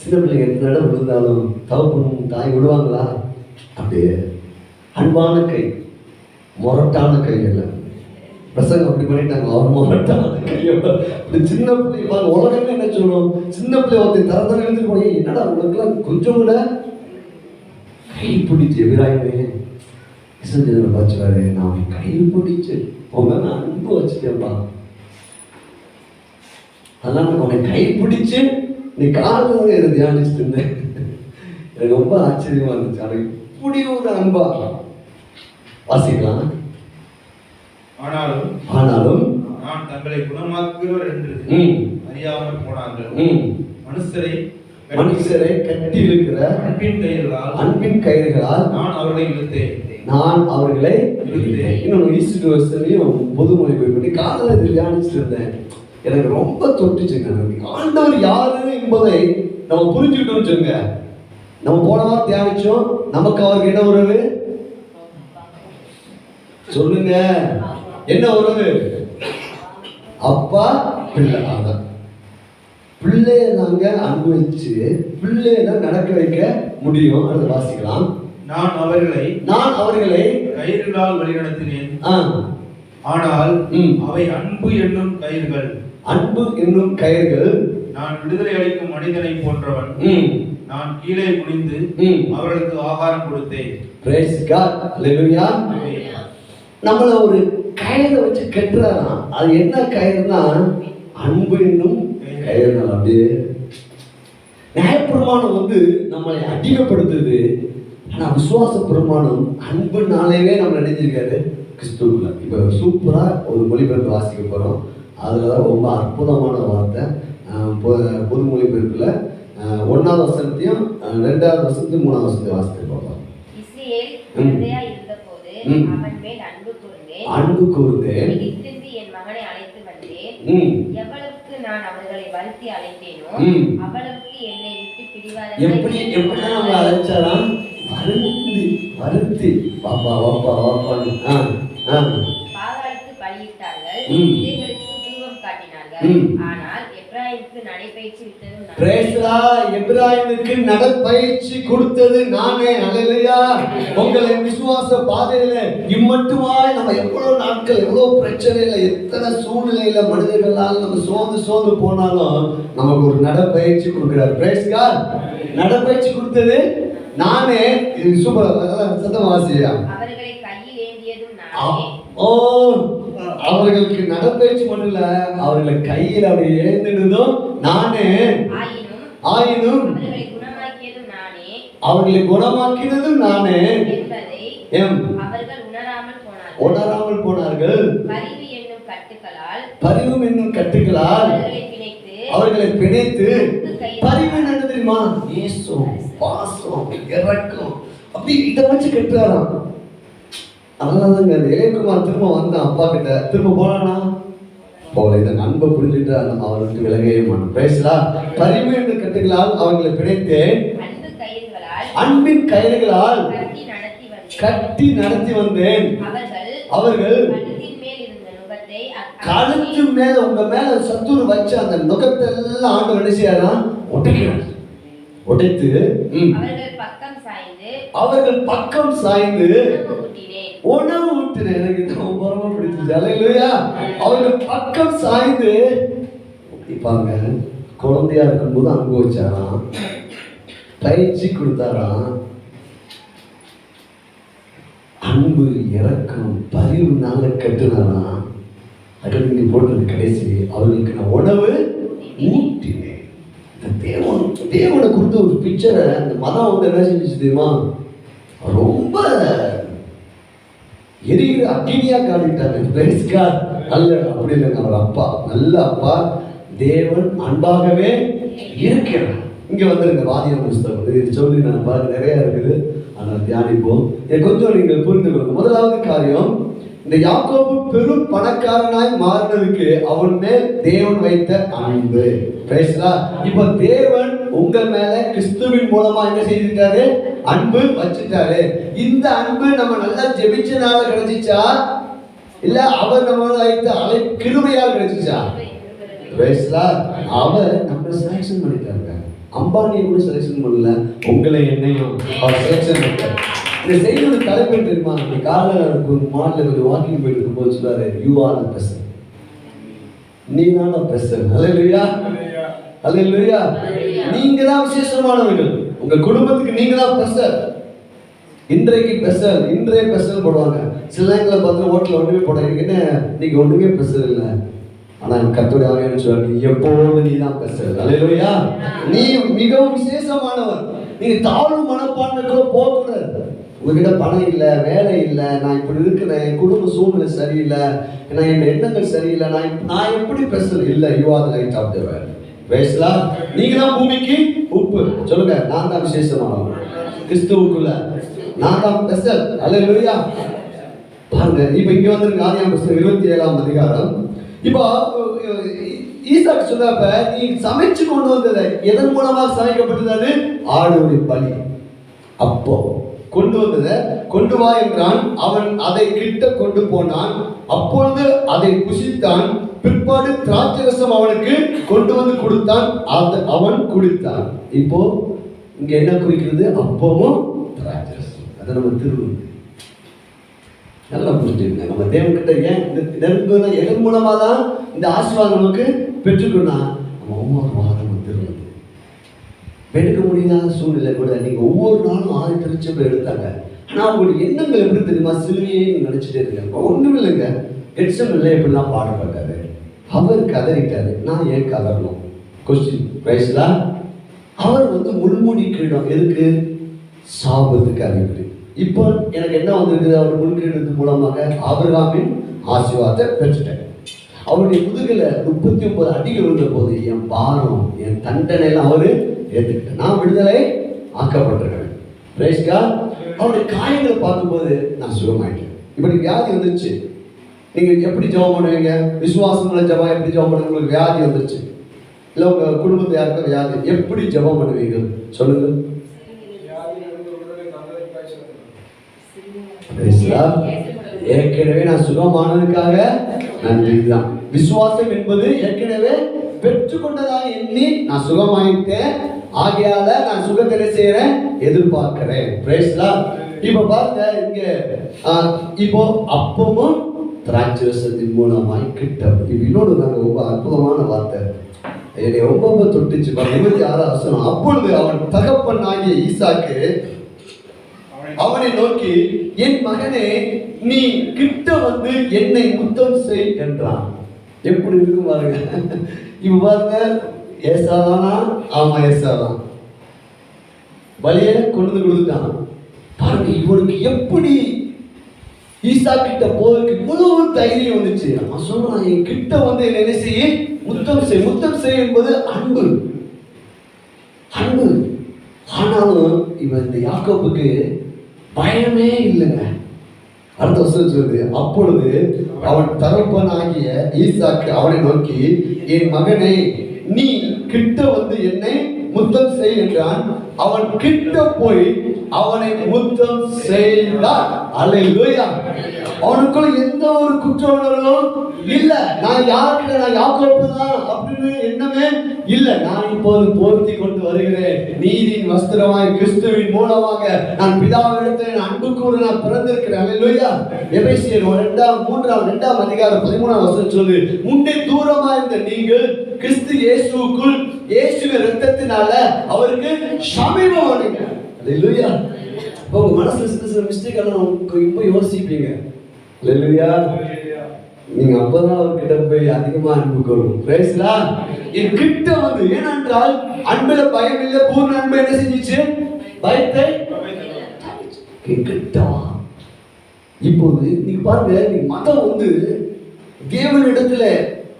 சின்ன பிள்ளைங்க எந்த இடம் விழுந்தாலும் தவப்பும் தாய் விடுவாங்களா? அப்படியே அன்பான கை, மொரட்டான கை அல்ல. பிரசங்கம் அப்படி பண்ணிட்டாங்க, அவர் மொரட்டான கையோட. சின்ன பிள்ளை உலகமே என்ன சொல்லுவோம்? சின்ன பிள்ளை ஒருத்தர் தரத்தனை எழுந்துட்டு போய் என்னடா உனக்குலாம் கொஞ்சம் கூட கைப்பிடிச்சு எதிராகவே இசைஞ்சதில் பார்த்துவாரு. நான் கைப்பிடிச்சு உங்க நான் அன்பு வச்சுட்டேன்ப்பா. அதனால நான் உன்னை கைப்பிடிச்சு நீ காரணம் என்னை தியானிச்சுட்டு இருந்தேன். எனக்கு ரொம்ப ஆச்சரியமா இருந்துச்சு. அது இப்படி ஒரு அன்பா வாசிக்கலாம். ஆனாலும் நான் தங்களை குணமாக்குகிறவர் என்று அறியாமல் போனார்கள். மனுஷரை கட்டி இருக்கிற அன்பின் கயிறுகளால் நான் அவர்களை இழுத்தேன். இன்னொன்று ஈஸ்ட் வருஷத்துலையும் பொதுமொழி போய் காதலை தியானிச்சுட்டு இருந்தேன். எனக்கு ரொம்ப தொட்டுச்சுங்க. ஆண்டவர் யாரு என்பதை நம்ம புரிஞ்சுக்கிட்டோம்னு சொல்லுங்க. நம்ம போன வாரம் தியானிச்சோம். நமக்கு அவருக்கு என்ன உறவு சொல்லுங்க? என்ன உறவு? அப்பா பிள்ளை. அதான் பிள்ளைய நாங்க அன்பு வச்சு பிள்ளைய தான் நடக்க வைக்க முடியும். அதை வாசிக்கலாம். நான் அவர்களை கயிறுகளால் வழிநடத்தினேன். ஆனால் அவை அன்பு என்னும் கயிறுகள். அன்பு என்னும் கயிறுகள். நான் விடுதலை அளிக்கும் மனிதனை போன்றவன். நான் கீழே குனிந்து அவர்களுக்கு ஆகாரம் கொடுத்தேன். Praise God. ஹல்லேலூயா. நம்மள ஒரு கயிறை வச்சு கட்டுறாராம். அது என்ன கயிறுனா அன்பு என்னும் கயிறு. அப்படியே நியாயப்பிரமாணம் நம்மளை அதிகப்படுத்துது. ஆனா விசுவாச பிரமாணம் அன்புனாலேயே நம்ம நினைச்சிருக்காரு கிறிஸ்துவுக்குள்ள. இப்ப சூப்பரா ஒரு மொழிபெயர்ப்பு வாசிக்க போறோம். அதுலதான் ரொம்ப அற்புதமான வார்த்தை. பொது மொழிபெயர்ப்புல 1வது வசனத்தையும் 2வது வசனத்தையும் 3வது வசனத்தையும் வாசித்து பார்ப்போம். இஸ்ரவேல் குழந்தையா இருந்தபோது அவன் மேல் அன்பு கூர்ந்தேன். எகிப்திலிருந்து என் மகனை அழைத்து வந்தேன். எவ்வளவுக்கு நான் அவர்களை வருத்தி அழைத்தேனோ அவ்வளவுக்கு என்னை விட்டு பிரிவாத. எப்படி அவங்க அழைச்சாராம்? வருத்தி பாப்பா வாப்பா வாப்பான்னு. பாகாலுக்கு பலியிட்டார்கள், இவைகளுக்கு தூபம் காட்டினார்கள். ஆனால் எப்ராயிமுக்கு நடைபயிற்சி விட்டதும் எப்ராயிமுக்கு நடப்பயிற்சி கொடுத்தது நானே. அல்லேலூயா. உங்களை விசுவாச பாதையில இம்மட்டுமாய் நம்ம எவ்வளவு நாட்கள், எவ்வளவு பிரச்சனையில, எத்தனை சூழ்நிலையில மனிதர்களால் நம்ம சோர்ந்து போனாலும் நமக்கு ஒரு நடப்பயிற்சி கொடுக்கிறார். Price God. நடப்பயிற்சி கொடுத்தது நானே. இது சூப்பர். சத்தம் வாசியா. அவர்களை கையில் ஏந்தியதும் நானே. அவர்களுக்கு நடப்பயிற்சி மட்டும் இல்ல, அவர்களை கையில் அப்படி ஏந்தினதும் நானே. ஆயினும் அவர்களை குணமாக்கினதும் நானே என்பதை அவர்கள் உணராமல் போனார்கள். பரிவு என்னும் கட்டுகளால் அவர்களை பிணைத்து. பரிவு என்ன தெரியுமா? நேசம், பாசம், இரக்கம், அப்படி இதை வச்சு கட்டுறாராம். அதனாலதாங்க இளையகுமார் திரும்ப வந்தான் அப்பா கிட்ட. திரும்ப போனானா? போல. இதை அன்பை புரிஞ்சுட்டு நம்ம அவருக்கு விலகவே மாட்டோம். பேசலாம். பரிவு என்று கட்டுகளால் அவர்களை பிணைத்தேன். அன்பின் கயிறுகளால் கட்டி நடத்தி வந்தேன். அவர்கள் கழுத்து மேல உங்க மேல சத்துரு வச்சு அந்த நுகத்தை எல்லாம் ஆண்டு என்ன செய்யலாம்? உடைத்து அவர்கள் பக்கம் சாய்ந்து உணவு ஊட்டினேன். எனக்கு ரொம்ப பிடிச்சது. அல்லேலூயா. அவர்கள் பக்கம் சாய்ந்து இப்பங்க குழந்தையா இருக்கும்போது அனுபவிச்சாராம், பயிற்சி கொடுத்தாராம். அன்பு, இரக்கம், பரிவுனால கட்டுனாராம். அடுத்து நீ போட்டது கடைசி, அவர்களுக்கு நான் உணவு ஊட்டினேன். தேவனை கொடுத்த ஒரு பிக்சரை அந்த மதம் வந்து என்ன செஞ்சு தெரியுமா? ரொம்ப எரிகிற அக்னியா காட்டிட்டாங்க. அல்ல, அப்படி இல்லைங்க. அவர் அப்பா நல்ல அப்பா, தேவன் அன்பாகவே இருக்கிறார். இங்க வந்துருங்க வாதியம் புஸ்தகம். இது சொல்லி நான் பாருங்க நிறைய இருக்குது, ஆனால் தியானிப்போம். இதை கொஞ்சம் நீங்கள் புரிந்து கொள்ளுங்க. முதலாவது காரியம், இந்த யாக்கோபு பெரும் பணக்காரனாய் மாறினதுக்கு அவன் மேல் தேவன் வைத்த அன்பு. இப்ப தேவன் உங்க மேல கிறிஸ்துவின் மூலமா என்ன செய்துட்டாரு? அன்பு வச்சுட்டாரு. இந்த அன்பு நம்ம நல்லா ஜெபிச்சனால கிடைச்சிச்சா, இல்ல அவர் நம்ம வைத்த கிருபையால் கிடைச்சிச்சா? அவர் நம்ம செலக்ஷன் பண்ணிட்டாங்க. அம்பானியை கூட செலக்ஷன் பண்ணல, உங்களை என்னையும் அவர் செலக்ஷன் பண்ணிட்டார். இந்த செய்தியோட தலைப்பு தெரியுமா? இந்த காலையில் மாடல கொஞ்சம் வாக்கிங் போயிட்டு இருக்கும்போது சொல்றாரு, யூ ஆர் தி பெர்சன். நீ தான் பெர்சன். அல்லேலூயா, அல்லேலூயா. நீங்க தான் விசேஷமானவர்கள். உங்க குடும்பத்துக்கு நீங்க தான் பெர்சன். இன்றைக்கு பெர்சன், இன்றைய பெர்சன் போடுவாங்க. சில நேரங்களில் பார்த்து ஹோட்டலில் ஒன்றுமே போடுறாங்க. என்ன இன்னைக்கு ஒன்றுமே பெர்சன் இல்லை, ஆனால் கர்த்தருடைய ஆவியானவர் சொல்றாரு, எப்போது நீ தான் பெர்சன். அல்லேலூயா. நீ மிகவும் விசேஷமானவர். நீங்க தாழ்வு மனப்பான்மைக்குள்ள போகக்கூடாது. உங்ககிட்ட பணம் இல்லை, வேலை இல்லை, நான் இப்படி இருக்கிறேன், என் குடும்ப சூழ்நிலை சரியில்லை, நான் என் எண்ணங்கள் சரியில்லை, நான் எப்படி பெர்சன் இல்லை. You are the light of the world. பேசலாம். நீங்க தான் பூமிக்கு உப்பு. சொல்லுங்க, நான் தான் விசேஷமானவர் கிறிஸ்துவுக்குள்ள. நான் தான் பெர்சன். அல்லேலூயா. பாருங்க, இப்ப இங்க வந்து ஆதியாகமம் புத்தகம் 27ஆம் அதிகாரம். இப்போ ஈசாக்கு சொல்றப்ப, நீ சமைச்சு கொண்டு வந்தது எதன் மூலமாக சமைக்கப்பட்டது? ஆடுடைய பலி. அப்போ கொண்டு வந்ததை கொண்டு வா என்றான். அவன் அதை கிட்ட கொண்டு போனான். அப்பொழுது அதை புசித்தான். பிற்பாடு திராட்சரசம் அவனுக்கு கொண்டு வந்து கொடுத்தான். அவன் குடித்தான். இப்போ இங்க என்ன குறிக்கிறது? அப்பவும் திராட்சரசம். அதை நம்ம திரும்ப நல்லா புரிஞ்சுங்க. நம்ம தேவன்கிட்ட ஏன் நெருங்குனா எதன் மூலமா தான் இந்த ஆசீர்வாதம் நமக்கு பெற்றுக்கொண்டா? நம்ம ஒவ்வொரு வாரம் திரும்ப எடுக்க முடியாத சூழ்நிலை கூட நீங்க ஒவ்வொரு நாளும் 6 திருச்சபை எடுத்தாங்க. ஆனா அவங்களுடைய எண்ணங்கள் எப்படி தெரியுமா? சிலுவையே நினைச்சிட்டே இருக்காங்க. ஒண்ணும் இல்லைங்க. எட்சம் இல்லை, எப்படிலாம் பாடப்பட்டாரு. அவர் கதறிட்டாரு, நான் ஏன் கதறணும்? கொஸ்டின் பேசலா. அவர் வந்து முள்முடி கிரீடம் எதுக்கு? சாபத்துக்கு அறிகுறி. இப்போ எனக்கு என்ன வந்திருக்குது? அவர் முன்கிரீடத்து மூலமாக ஆபிரகாமின் ஆசீர்வாதத்தை பெற்றுட்டார். அவருடைய முதுகுல 39 அடிகள் விழுந்த போது என் பாரம் என் தண்டனை எல்லாம் அவரு ஏற்றுக்கிட்டேன். நான் விடுதலை ஆக்கப்பட்டிருக்கிறேன். Price God. அவருடைய காயங்களை பார்க்கும்போது நான் சுகமாயிட்டேன். இப்படி வியாதி வந்துருச்சு, நீங்க எப்படி ஜெபம் பண்ணுவீங்க? விசுவாசமுள்ள ஜெபம் எப்படி ஜெபம் பண்ணுவீங்க? உங்களுக்கு வியாதி வந்துருச்சு, இல்ல உங்க குடும்பத்தை யாருக்கும் வியாதி, எப்படி ஜெபம் பண்ணுவீங்க சொல்லுங்க? ஏற்கனவே நான் சுகமானதுக்காக நன்றிதான். விசுவாசம் என்பது ஏற்கனவே பெற்றுக்கொண்டதாக எண்ணி நான் சுகமாயிட்டேன், ஆகையால நான் சுகத்தை செய்யறேன், எதிர்பார்க்கிறேன். Praise Lord. இப்ப பாருங்க இங்க இப்போ அப்பமும் திராட்சரசத்தின் மூலமாய் கிட்டம். இன்னொரு நாங்க ரொம்ப அற்புதமான வார்த்தை என்னை ரொம்ப தொட்டுச்சு. 26 வசனம். அப்பொழுது அவன் தகப்பன் ஆகிய ஈசாக்கு அவனை நோக்கி, என் மகனே, நீ கிட்ட வந்து என்னை முத்தம் செய் என்றான். எப்படி இருக்கு பாருங்க. இப்ப பாருங்க, ஏசாதானா? ஆமா, ஏசாதான். பலியை கொண்டு கொடுத்துட்டான். பாருங்க இவனுக்கு எப்படி ஈசா கிட்ட போறதுக்கு இவ்வளவு தைரியம் வந்துச்சு. அவன் சொல்றான், என் கிட்ட வந்து என்ன செய்ய, முத்தம் செய். முத்தம் செய் என்பது அன்பு, அன்பு. ஆனாலும் இவன் இந்த யாக்கோபுக்கு பயமே இல்லைங்க. அடுத்த வருஷம் சொல்லுது, அப்பொழுது அவன் தகப்பன் ஆகிய ஈசாக்கு அவனை நோக்கி, என் மகனை, நீ கிட்ட வந்து என்னை முத்தம் செய் என்றான். அவன் கிட்ட போய் அவனை முத்தம் செய்தான். அல்லேலூயா. அவனுக்குள்ள எந்த ஒரு குற்ற உணர்வும் இல்ல. நான் யாருக்கு, நான் யாக்கோபு தான் அப்படின்னு எண்ணமே இல்ல. நான் இப்போது போர்த்தி கொண்டு வருகிறேன், நீதியின் வஸ்திரமாய் கிறிஸ்துவின் மூலமாக நான் பிதாவிடத்தில் அன்பு கூற நான் பிறந்திருக்கிறேன். அல்லேலூயா. எபேசியர் 2:3 அதிகாரம் 13 வசனம் சொல்லு, முன்னே தூரமா இருந்த நீங்கள் கிறிஸ்து இயேசுவுக்குள் இயேசுவின் இரத்தத்தினால அவருக்கு சமீபமானீங்க. அல்லேலூயா. உங்க மனசுல சில மிஸ்டேக் எல்லாம் இப்ப யோசிப்பீங்க. அல்லேலூயா. நீங்க அப்பதான் அவர்கிட்ட போய் அதிகமா அன்பு கொள்ளும். Price Lord. என் கிட்ட வந்து, ஏனென்றால் அன்புல பயம் இல்லை. பூர்ண அன்பு என்ன செஞ்சிச்சு? பயத்தை கிட்ட. இப்போது நீங்க பாருங்க, நீ மதம் வந்து தேவனிடத்துல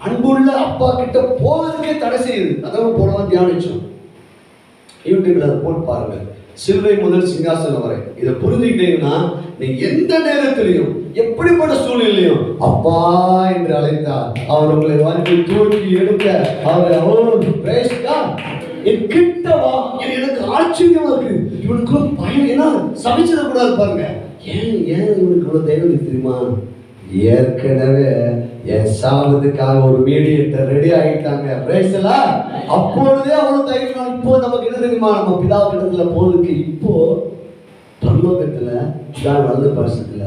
அன்புள்ள அப்பா கிட்ட போவதற்கே தடை செய்யுது. அதான் போனவன் தியானிச்சோம். யூடியூப்ல அதை போட்டு பாருங்க, சிலுவை முதல் சிங்காசனம் வரை. இதை புரிஞ்சுக்கிட்டீங்கன்னா நீங்க எந்த நேரத்திலையும் எப்படிப்பட்ட சூழ்நிலையும் அப்பா என்று அழைத்தார் அவர் உங்களை வந்து தூக்கி எடுக்க அவர் என் கிட்ட வா. எனக்கு ஆச்சரியமா இருக்கு. இவனுக்கு பயம், ஏன்னா சமைச்சிடக்கூடாது பாருங்க. ஏன் இவனுக்கு இவ்வளவு தைரியம் தெரியுமா? ஏற்கனவே என் சாவதுக்காக ஒரு மீடியேட்டர் ரெடி ஆகிட்டாங்க. அப்பொழுதே அவ்வளவு தைரியம். இப்போ நமக்கு என்ன தெரியுமா? நம்ம பிதா கிட்டத்துல போறதுக்கு இப்போ பரலோகத்துல தான் வலது பரிசத்துல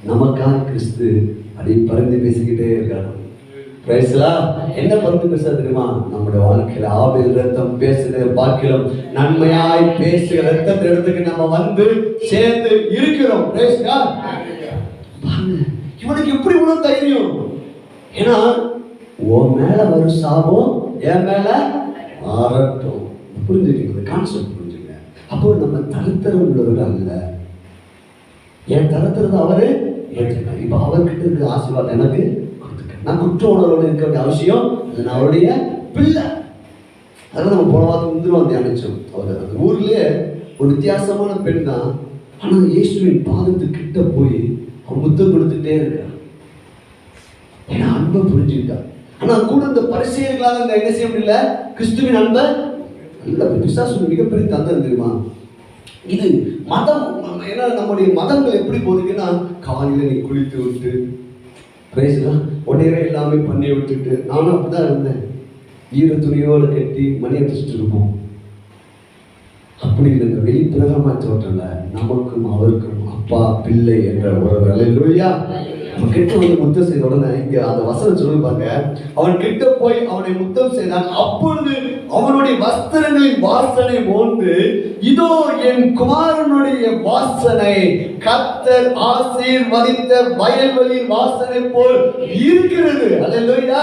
நமக்காக கிறிஸ்து அப்படி பரிந்து பேசிக்கிட்டே இருக்காரு. என்ன பரிந்து பேச தெரியுமா? நம்முடைய வாழ்க்கையில ஆபேல் ரத்தம் பேசுகிற பாக்கியம் நன்மையாய் பேசுகிற ரத்தத்தை இடத்துக்கு நம்ம வந்து சேர்ந்து இருக்கிறோம். இவனுக்கு எப்படி இவ்வளவு தைரியம்? ஏன்னா உன் மேல ஒரு சாபம் என் மேல ஆரட்டும். புரிஞ்சுக்கீங்க கான்செப்ட்? புரிஞ்சுங்க. அப்போ நம்ம தரத்தரம் உள்ளவர்கள் அல்ல. என் தரத்துறது அவரு ஏற்றுக்க. இப்ப அவர்கிட்ட இருக்க ஆசீர்வாதம் எனக்கு கொடுத்துக்க. நான் குற்ற உணர்வோடு இருக்க வேண்டிய அவசியம் இல்லை. நான் அவருடைய பிள்ளை. அதெல்லாம் நம்ம போன வாரத்துக்கு முந்திரம் தியானிச்சோம். அவர் அந்த ஊர்லயே ஒரு வித்தியாசமான பெண் தான். ஆனா இயேசுவின் பாதத்துக்கிட்ட போய் அவன் முத்தம் கொடுத்துட்டே இருக்கான். ஏன்னா அன்பை புரிஞ்சுக்கிட்டா. ஆனா கூட இந்த பரிசேயர்களால இந்த என்ன செய்ய முடியல, கிறிஸ்துவின் அன்பை நல்ல பிசாசு மிகப்பெரிய தந்தம் தெரியுமா? இது மதம். ஏன்னா நம்முடைய மதங்கள் எப்படி போகுதுன்னா, காலையில நீ குளித்து விட்டு பேசலாம், உடனே எல்லாமே பண்ணி விட்டுட்டு, நானும் அப்படிதான் இருந்தேன். ஈர துணியோடு கட்டி மணி அடிச்சுட்டு இருப்போம். அப்படி இல்லைங்க, வெளிப்பிரகமா தோற்றல நமக்கும் அவருக்கும் அப்பா பிள்ளை என்ற உறவு. அல்லேலூயா. அவன் கிட்ட வந்து முத்தம் செய்த உடனே இங்க அந்த வசனம் சொல்லுவாங்க, அவன் கிட்ட போய் அவனை முத்தம் செய்தான். அப்பொழுது அவனுடைய வஸ்திரங்களின் வாசனை போன்று, இதோ என் குமாரனுடைய வாசனை கர்த்தர் ஆசீர்வதித்த வயல்வெளியின் வாசனை போல் இருக்கிறது. அல்லேலூயா.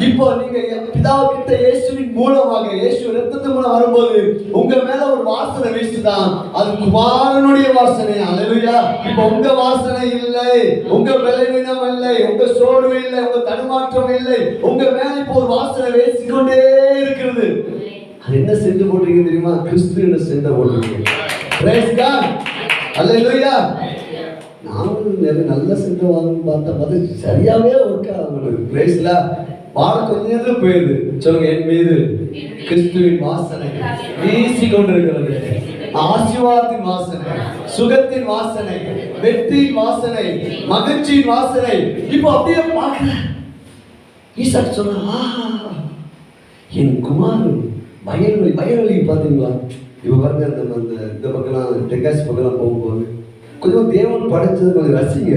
இப்போ நீங்க பிதாவு கிட்ட இயேசுவின் மூலமாக, இயேசு இரத்தத்தின் மூலம் வரும்போது உங்க மேல ஒரு வாசனை வீசுதான். அது குமாரனுடைய வாசனை. அல்லேலூயா. இப்போ உங்க வாசனை இல்லை, உங்க பலவீனம் இல்லை, உங்க சோர்வு இல்லை, உங்க தடுமாற்றம் இல்லை. உங்க மேல இப்போ ஒரு வாசனை வீசிக்கொண்டே இருக்கிறது. அது என்ன சென்று போட்டீங்க தெரியுமா? கிறிஸ்து என்ன சென்று போட்டீங்க. Praise God. Hallelujah. நானும் நிறைய நல்ல சென்று வாங்கன்னு பார்த்து சரியாவே ஒர்க் ஆகணும். Praise God. பாட கொஞ்ச நேரத்துல போயிடுது. சொல்லுங்க, என் மீது கிறிஸ்துவின் வாசனை வீசி கொண்டிருக்கிறது. ஆசீர்வாதத்தின் வாசனை, சுகத்தின் வாசனை, வெற்றியின் வாசனை, மகிழ்ச்சியின் வாசனை. இப்போ அப்படியே பார்க்கிறேன். ஈசாக்கு சொன்னா, என் குமாரன் வயல்வெளி பார்த்தீங்களா? இப்போ பாருங்க, இந்த பக்கம் டெக்காசி பக்கம் போகும்போது கொஞ்சம் தேவன் படைச்சது கொஞ்சம் ரசிங்க.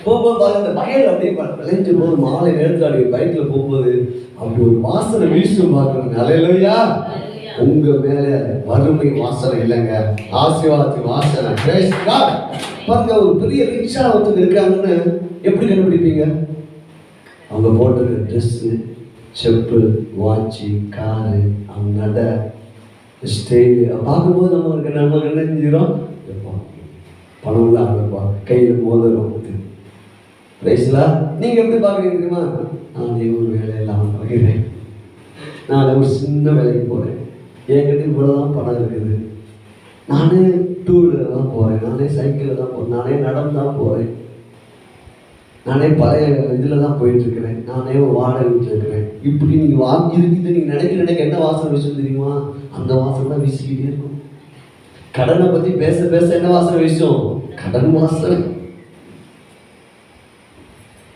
போகும்போது பாருங்க, அந்த வயல் அப்படியே விளைஞ்சு போது மாலை நேரத்தில் அப்படி பைக்கில் போகும்போது அப்படி ஒரு வாசனை வீசும் பார்க்கணும். அல்லேலூயா. உங்க மேல வறுமை வாசனை இல்லைங்க, ஆசீர்வாதத்தின் வாசனை. பாருங்க, ஒரு பெரிய ரிக்ஷா ஒருத்தர் இருக்காங்கன்னு எப்படி கண்டுபிடிப்பீங்க? அவங்க போட்டது ட்ரெஸ்ஸு, செப்பு, வாட்சி, காரு, அவங்க நட ஸ்டைலு பார்க்கும்போது நமக்கு என்ன செஞ்சிடும்? பணம்லாம் ஆகப்பா, கையில் மோதிரம். நீங்க எப்படி பார்க்குறீங்க தெரியுமா? நான் ஒரு வேலையெல்லாம் பார்க்கிறேன், நான் ஒரு சின்ன வேலைக்கு போகிறேன், என்கிட்ட இவ்வளோதான் பணம் இருக்குது, நானே டூ வீலரில் தான் போகிறேன், நானே சைக்கிளில் தான் போகிறேன், நானே நடந்து தான் போகிறேன், நானே பழைய இதில் தான் போயிட்டுருக்கிறேன், நானே ஒரு வாடகை வீட்டில் இருக்கிறேன். இப்படி நீங்கள் வாங்கி இருக்குது. நீங்கள் நினைக்க என்ன வாசனை விஷயம் தெரியுமா? அந்த வாசனை தான் வீசிக்கிட்டே இருக்கும். கடனை பற்றி பேச பேச என்ன வாசனை விஷயம்? கடன் வாசனை.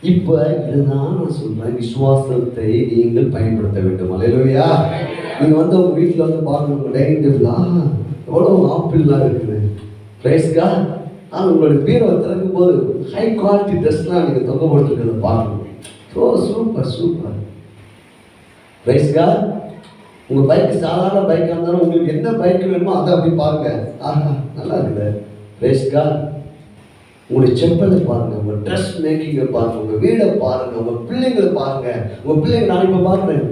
இப்ப இதுதான் நான் சொல்றேன், விசுவாசத்தை நீங்கள் பயன்படுத்த வேண்டும். அல்லேலூயா. நீங்க உங்க வீட்டுல பார்க்கணும், டைனிங் டேபிளா எவ்வளவு ஆப்பிள்லாம் இருக்குது. Praise God. உங்களுடைய பீரோவை திறக்கும் போது ஹை குவாலிட்டி ட்ரெஸ்லாம் நீங்க தொங்க போட்டுருக்கிறத பார்க்கணும். Super super. Praise God. உங்க பைக் சாதாரண பைக்காக இருந்தாலும் உங்களுக்கு என்ன பைக் வேணுமோ அதை அப்படி பாருங்க. ஆஹா, நல்லா இருக்குது. Praise God. உங்களுடைய செப்பலை பாருங்க, உங்க ட்ரெஸ் மேக்கிங்கை பாருங்க, உங்க வீடை பாருங்க, உங்க பிள்ளைங்களை பாருங்க. உங்க பிள்ளைங்க நான் இப்ப பாக்குறேன்,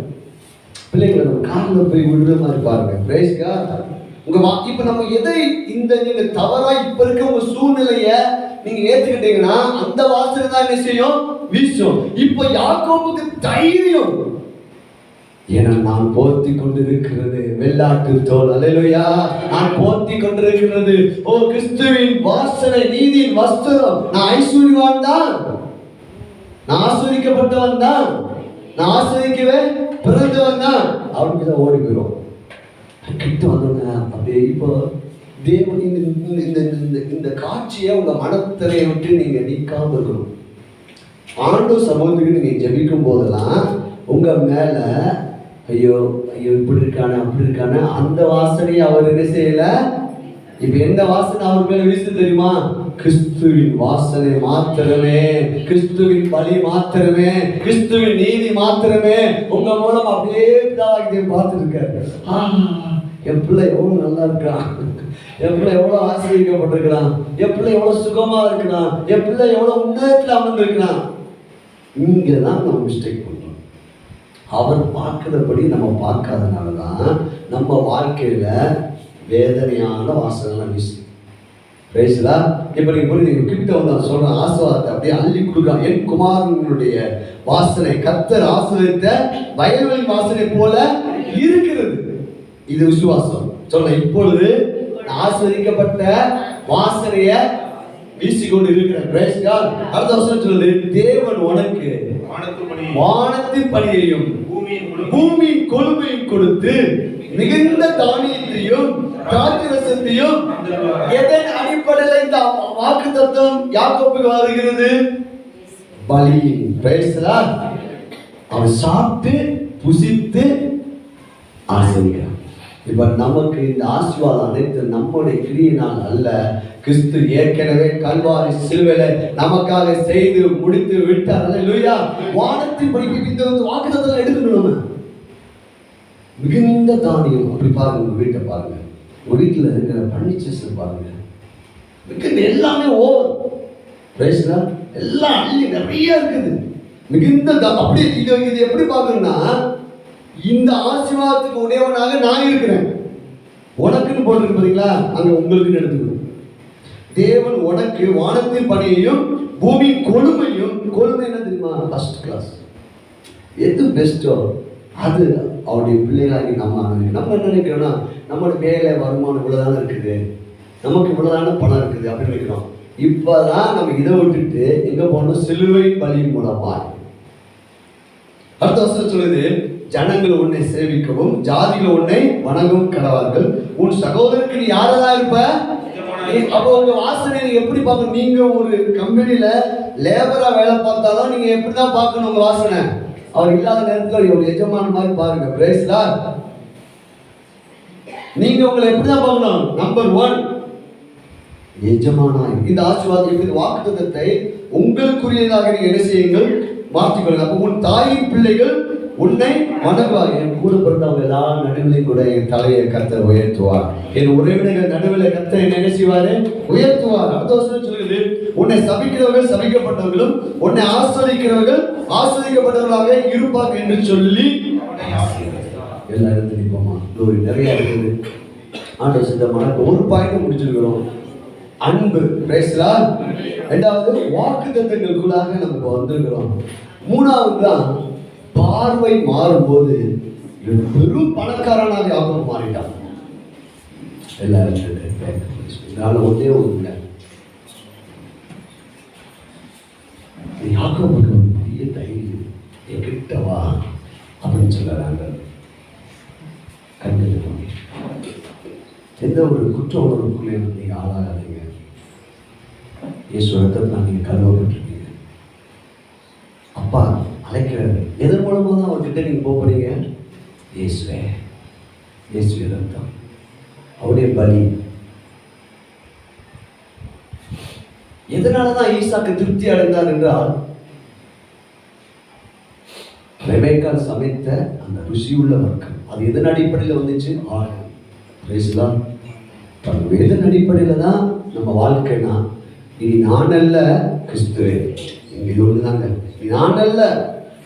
பிள்ளைங்களை நம்ம காரில் போய் விடுற மாதிரி பாருங்க. Praise God. உங்க இப்ப நம்ம எதை நீங்க தவறா இப்ப இருக்க உங்க சூழ்நிலைய நீங்க ஏத்துக்கிட்டீங்கன்னா அந்த வாசனை தான் என்ன செய்யும்? வீசும். இப்ப யாக்கோபுக்கு தைரியம், ஏன்னா நான் போர்த்தி கொண்டிருக்கிறது வெள்ளாட்டு தோல். அல்லேலூயா. நான் போர்த்தி கொண்டிருக்கிறது ஓ கிறிஸ்துவின் வாசனை, நீதியின் வஸ்திரம். நான் ஐஸ்வர்யவான் தான், நான் ஆசீர்வதிக்கப்பட்டவன் தான், நான் ஆசீர்வதிக்கவே பிறந்தவன் தான். அவருக்கு தான் ஓடி போயிடும். கிட்ட வந்தோங்க அப்படியே. இப்போ தேவன் இந்த காட்சியை உங்க மனத்திரையை விட்டு நீங்க நீக்காம இருக்கணும். ஆண்டு சமூகத்துக்கு நீங்க ஜெபிக்கும் போதெல்லாம் உங்க மேல ஐயோ ஐயோ இப்படி இருக்கானே அப்படி இருக்கானே அந்த வாசனையை அவர் என்ன செய்யல. இப்ப எந்த வாசனை அவர் மேல வீசு தெரியுமா? கிறிஸ்துவின் வாசனை மாத்திரமே, கிறிஸ்துவின் பலி மாத்திரமே, கிறிஸ்துவின் நீதி மாத்திரமே உங்க மூலம் அப்படியே பார்த்துட்டு இருக்காரு. என் பிள்ளை எவ்வளவு நல்லா இருக்கான், என் பிள்ளை எவ்வளவு ஆசீர்வதிக்கப்பட்டிருக்கிறான், என் பிள்ளை எவ்வளவு சுகமா இருக்கிறான், என் பிள்ளை எவ்வளவு உன்னதத்தில் அமர்ந்திருக்கிறான். இங்கதான் நம்ம மிஸ்டேக் பண்றோம். அவர் பார்க்கிறபடி நம்ம பார்க்காதனாலதான் நம்ம வாழ்க்கையில வேதனையான வாசனை வீசு. பேசுதா? இப்ப நீங்க புரியுது. கிட்ட வந்து நான் சொல்றேன், ஆசீர்வாதத்தை அப்படியே அள்ளி கொடுக்கலாம். என் குமாரனுடைய வாசனை கர்த்தர் ஆசீர்வதித்த வயல்வெளி வாசனை போல இருக்கிறது. இது விசுவாசம். சொல்ல இப்பொழுது ஆசீர்வதிக்கப்பட்ட வாசனைய வீசிக்கொண்டு இருக்கிறேன். Praise God. அடுத்த வசனம் சொல்லுது, தேவன் உனக்கு வானத்தின் பணியையும் பூமியின் கொழுமையும் கொடுத்து மிகுந்த தானியத்தையும் திராட்சரசத்தையும். எதன் அடிப்படையில் இந்த வாக்கு தத்துவம் யாக்கோபுக்கு வருகிறது? பலியின். Praise God. அவன் சாப்பிட்டு புசித்து ஆசீர்வதிக்கிறான். இப்ப நமக்கு இந்த ஆசீர்வாதம் அனைத்து நம்முடைய கிரியினால் அல்ல, கிறிஸ்து ஏற்கனவே கல்வாரி சிலுவையில நமக்காக செய்து முடித்து விட்டார். அல்லேலூயா. வானத்தின் படிப்பு இந்த வாக்குத்தத்தம் எடுக்கணும். மிகுந்த தானியம். அப்படி பாருங்க, உங்க வீட்டை பாருங்க, உங்க வீட்டுல இருக்கிற பர்னிச்சர்ஸ் பாருங்க, மிகுந்த எல்லாமே ஓவர் பிரைஸ்ல எல்லாம் அள்ளி நிறைய இருக்குது. மிகுந்த அப்படி இது எப்படி பாக்குறேன்னா, இந்த ஆசீர்வாதத்துக்கு உடையவனாக நான் இருக்கிறேன். உனக்குன்னு போட்டிருக்கு பாத்தீங்களா, அங்க உங்களுக்குன்னு எடுத்துக்கணும். தேவன் உனக்கு வானத்தின் பணியையும் பூமியின் கொழுமையும், கொழுமை என்ன தெரியுமா? First class. எது பெஸ்ட்டோ அது அவருடைய பிள்ளைகளாகி நம்ம என்ன நினைக்கிறோம்னா, நம்மளோட வேலை வருமானம் இவ்வளவுதானே இருக்குது, நமக்கு இவ்வளவுதான பணம் இருக்குது அப்படின்னு நினைக்கிறோம். இப்பதான் நம்ம இதை விட்டுட்டு எங்க போனோம்? சிலுவை பலி மூலமா. அடுத்த வருஷம் சொல்லுது, ஜனங்கள் உன்னை சேவிக்கவும் ஜாதிகள் உன்னை வணங்கவும் கடவார்கள். உன் சகோதரருக்கு நீ யாரதான் இருப்ப? அப்போ உங்க வாசனை நீங்க எப்படி பார்க்கணும்? நீங்க ஒரு கம்பெனில லேபரா வேலை பார்த்தாலும் நீங்க எப்படிதான் பார்க்கணும் உங்க வாசனை? அவர் இல்லாத நேரத்தில் ஒரு எஜமான மாதிரி பாருங்க. Praise Lord. நீங்க உங்களை எப்படிதான் பார்க்கணும்? நம்பர் 1 எஜமானாய். இந்த ஆசீர்வாதம் வாக்குத்தத்தத்தை உங்களுக்குரியதாக நீங்க என்ன செய்யுங்கள்? மாற்றிக்கொள்ளுங்க. அப்போ உன் தாயின் பிள்ளைகள் உன்னை வணங்குவார். என் கூட பிறந்தவங்க எல்லா நடுவிலையும் கூட என் தலையை கர்த்தர் உயர்த்துவார். என் உறவினர்கள் நடுவில் கர்த்தர் என்ன செய்வாரு? உயர்த்துவார். அடுத்த வருஷம் சொல்லுது, உன்னை சபிக்கிறவர்கள் சபிக்கப்பட்டவர்களும் உன்னை ஆஸ்வதிக்கிறவர்கள் ஆஸ்வதிக்கப்பட்டவர்களாக இருப்பாங்க என்று சொல்லி எல்லா இடத்துல நிற்போமா? நிறைய இருக்குது. ஆண்டவர் சித்தமான ஒரு பாயிண்ட் முடிச்சிருக்கிறோம். அன்பு. பேசலாம். இரண்டாவது வாக்குத்தத்தங்களுக்குள்ளாக நமக்கு வந்திருக்கிறோம். மூணாவது தான் பார்வை மாறும்போது பெரும் பணக்காரனாக யாரும் மாறிட்டான். எல்லாரும் ஒன்றே ஒன்று யாக்கோபுக்கு ஒரு பெரிய தைரியம், என்கிட்ட வா அப்படின்னு சொல்றாங்க. கண்கள் எந்த ஒரு குற்ற உணர்வுக்குள்ளே நீங்க ஆளாகாதீங்க. இயேசு ரத்தத்தில் நீங்க கழுவப்பட்டிருக்கீங்க. அப்பா அழைக்கிறாரு. எதன் மூலமா தான் அவர்கிட்ட நீங்க போறீங்க? இயேசுவே, இயேசுவே ரத்தம், அவருடைய பலி. எதனாலதான் ஈசாக்கு திருப்தி அடைந்தார் என்றால், ரெபேக்காள் சமைத்த அந்த ருசியுள்ள வர்க்கம். அது எதன் அடிப்படையில் வந்துச்சு? எதன் அடிப்படையில் தான் நம்ம வாழ்க்கைனா, இனி நான் அல்ல கிறிஸ்துவே. இங்க இது ஒண்ணுதாங்க. நான் அல்ல,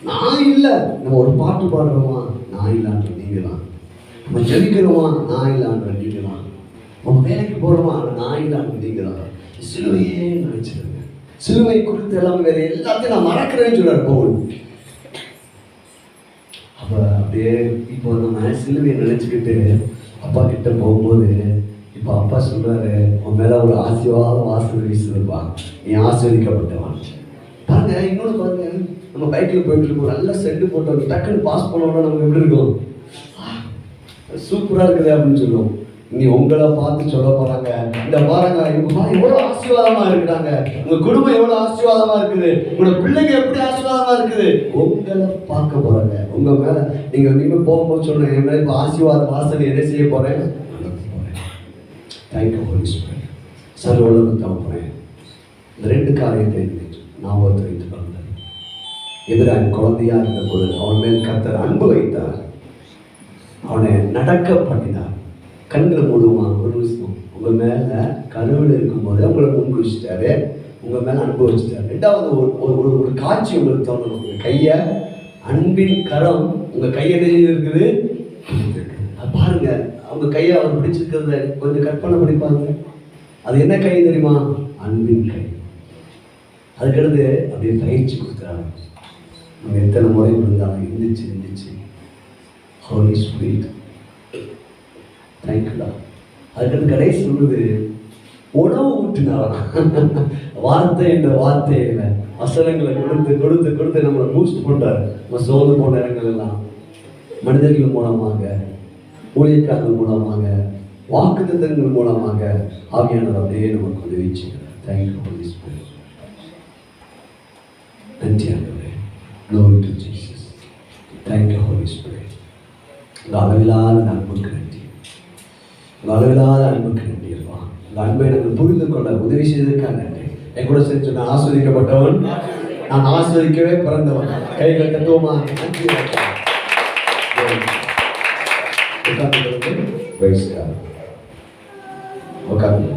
நான் இல்லை. நம்ம ஒரு பாட்டு பாடுறோமா? நான் இல்லான்ற நீங்களாம். நம்ம ஜெபிக்கிறோமா? நான் இல்லான்ற நீங்களாம். நம்ம வேலைக்கு போறோமா? நான் இல்லான்ற நீங்களாம். சிலுவையே நினைச்சிருங்க. சிலுவை குறித்து எல்லாம் வேற எல்லாத்தையும் நான் மறக்கிறேன்னு சொல்றாரு பவுல். அப்ப அப்படியே இப்போ நம்ம சிலுவையை நினைச்சுக்கிட்டு அப்பா கிட்ட போகும்போது, இப்போ அப்பா சொல்றாரு, உன் மேல ஒரு ஆசீர்வாத வாசனை வீசுதுப்பா, நீ ஆசீர்வதிக்கப்பட்டவான். பாருங்க, இன்னொன்று பாருங்க, நம்ம பைக்கில் போயிட்டு இருக்கோம், நல்லா செட்டு போட்டோம், டக்குன்னு பாஸ் பண்ணோம்னா நமக்கு எப்படி இருக்கும்? சூப்பரா இருக்குது அப்படின்னு சொல்லுவோம். நீ உங்களை பார்த்து சொல்ல போறாங்க, இந்த பாருங்க இவங்க எவ்வளவு ஆசீர்வாதமா இருக்கிறாங்க, உங்க குடும்பம் எவ்வளவு ஆசீர்வாதமா இருக்குது, உங்களோட பிள்ளைங்க எப்படி ஆசீர்வாதமா இருக்குது, உங்களை பார்க்க போறாங்க. உங்க மேல நீங்க போகும்போது சொன்ன, என் மேல இப்ப ஆசீர்வாத வாசனை என்ன செய்ய போறேன்? Thank you holy spirit. சர்வலோகம் தவறேன். இந்த 2 காரியத்தை நான் வைத்துக் கொண்டேன். எபிராயிம் குழந்தையா இருந்த போது அவன் மேல் கர்த்தர் அன்பு வைத்தார், அவனை நடக்க பண்ணினார். கண்களை மூடுமா? ஒரு நிமிஷம். உங்க மேல கருவில் இருக்கும்போது உங்களை முன்குறிச்சிட்டாரு, உங்க மேல அனுபவிச்சிட்டாரு. 2வது ஒரு காட்சி உங்களுக்கு தோணணும். உங்க கைய அன்பின் கரம் உங்க கையில இருக்குது. பாருங்க, அவங்க கையை அவர் பிடிச்சிருக்கிறத கொஞ்சம் கற்பனை பண்ணி பாருங்க. அது என்ன கை தெரியுமா? அன்பின் கை. அதுக்கடுத்து அப்படியே பயிற்சி கொடுக்குறாங்க. நம்ம எத்தனை முறை இருந்தாலும் எந்திரிச்சு ஹோலி ஸ்பிரிட் தேங்க்யூடா. அதுக்கடுத்து கடைசி சொல்லுது, உணவு ஊற்றினாராம். வார்த்தை என்ற வார்த்தையில வசனங்களை கொடுத்து நம்மளை பூஸ்ட் பண்றாரு. நம்ம சோர்ந்து போன இடங்கள் எல்லாம் மனிதர்கள் மூலமாக, ஊழியக்காரர்கள் மூலமாக, வாக்குத்தத்தங்கள் மூலமாக ஆவியானவர் அப்படியே நமக்கு உதவி செய்கிறார். Thank you holy spirit. நன்றி ஆண்டவரே. Glory to Jesus. Thank you Holy Spirit. அளவில்லாத அன்புக்கு நன்றி. அளவில்லாத அன்புக்கு நன்றி. அன்பை நாங்கள் புரிந்து கொள்ள உதவி செய்ததற்காக நன்றி. என் கூட சேர்த்து நான் ஆஸ்வதிக்கப்பட்டவன், நான் ஆஸ்வதிக்கவே பிறந்தவன். கைகள் தட்டுவோமா? நன்றி. உட்கார்ந்து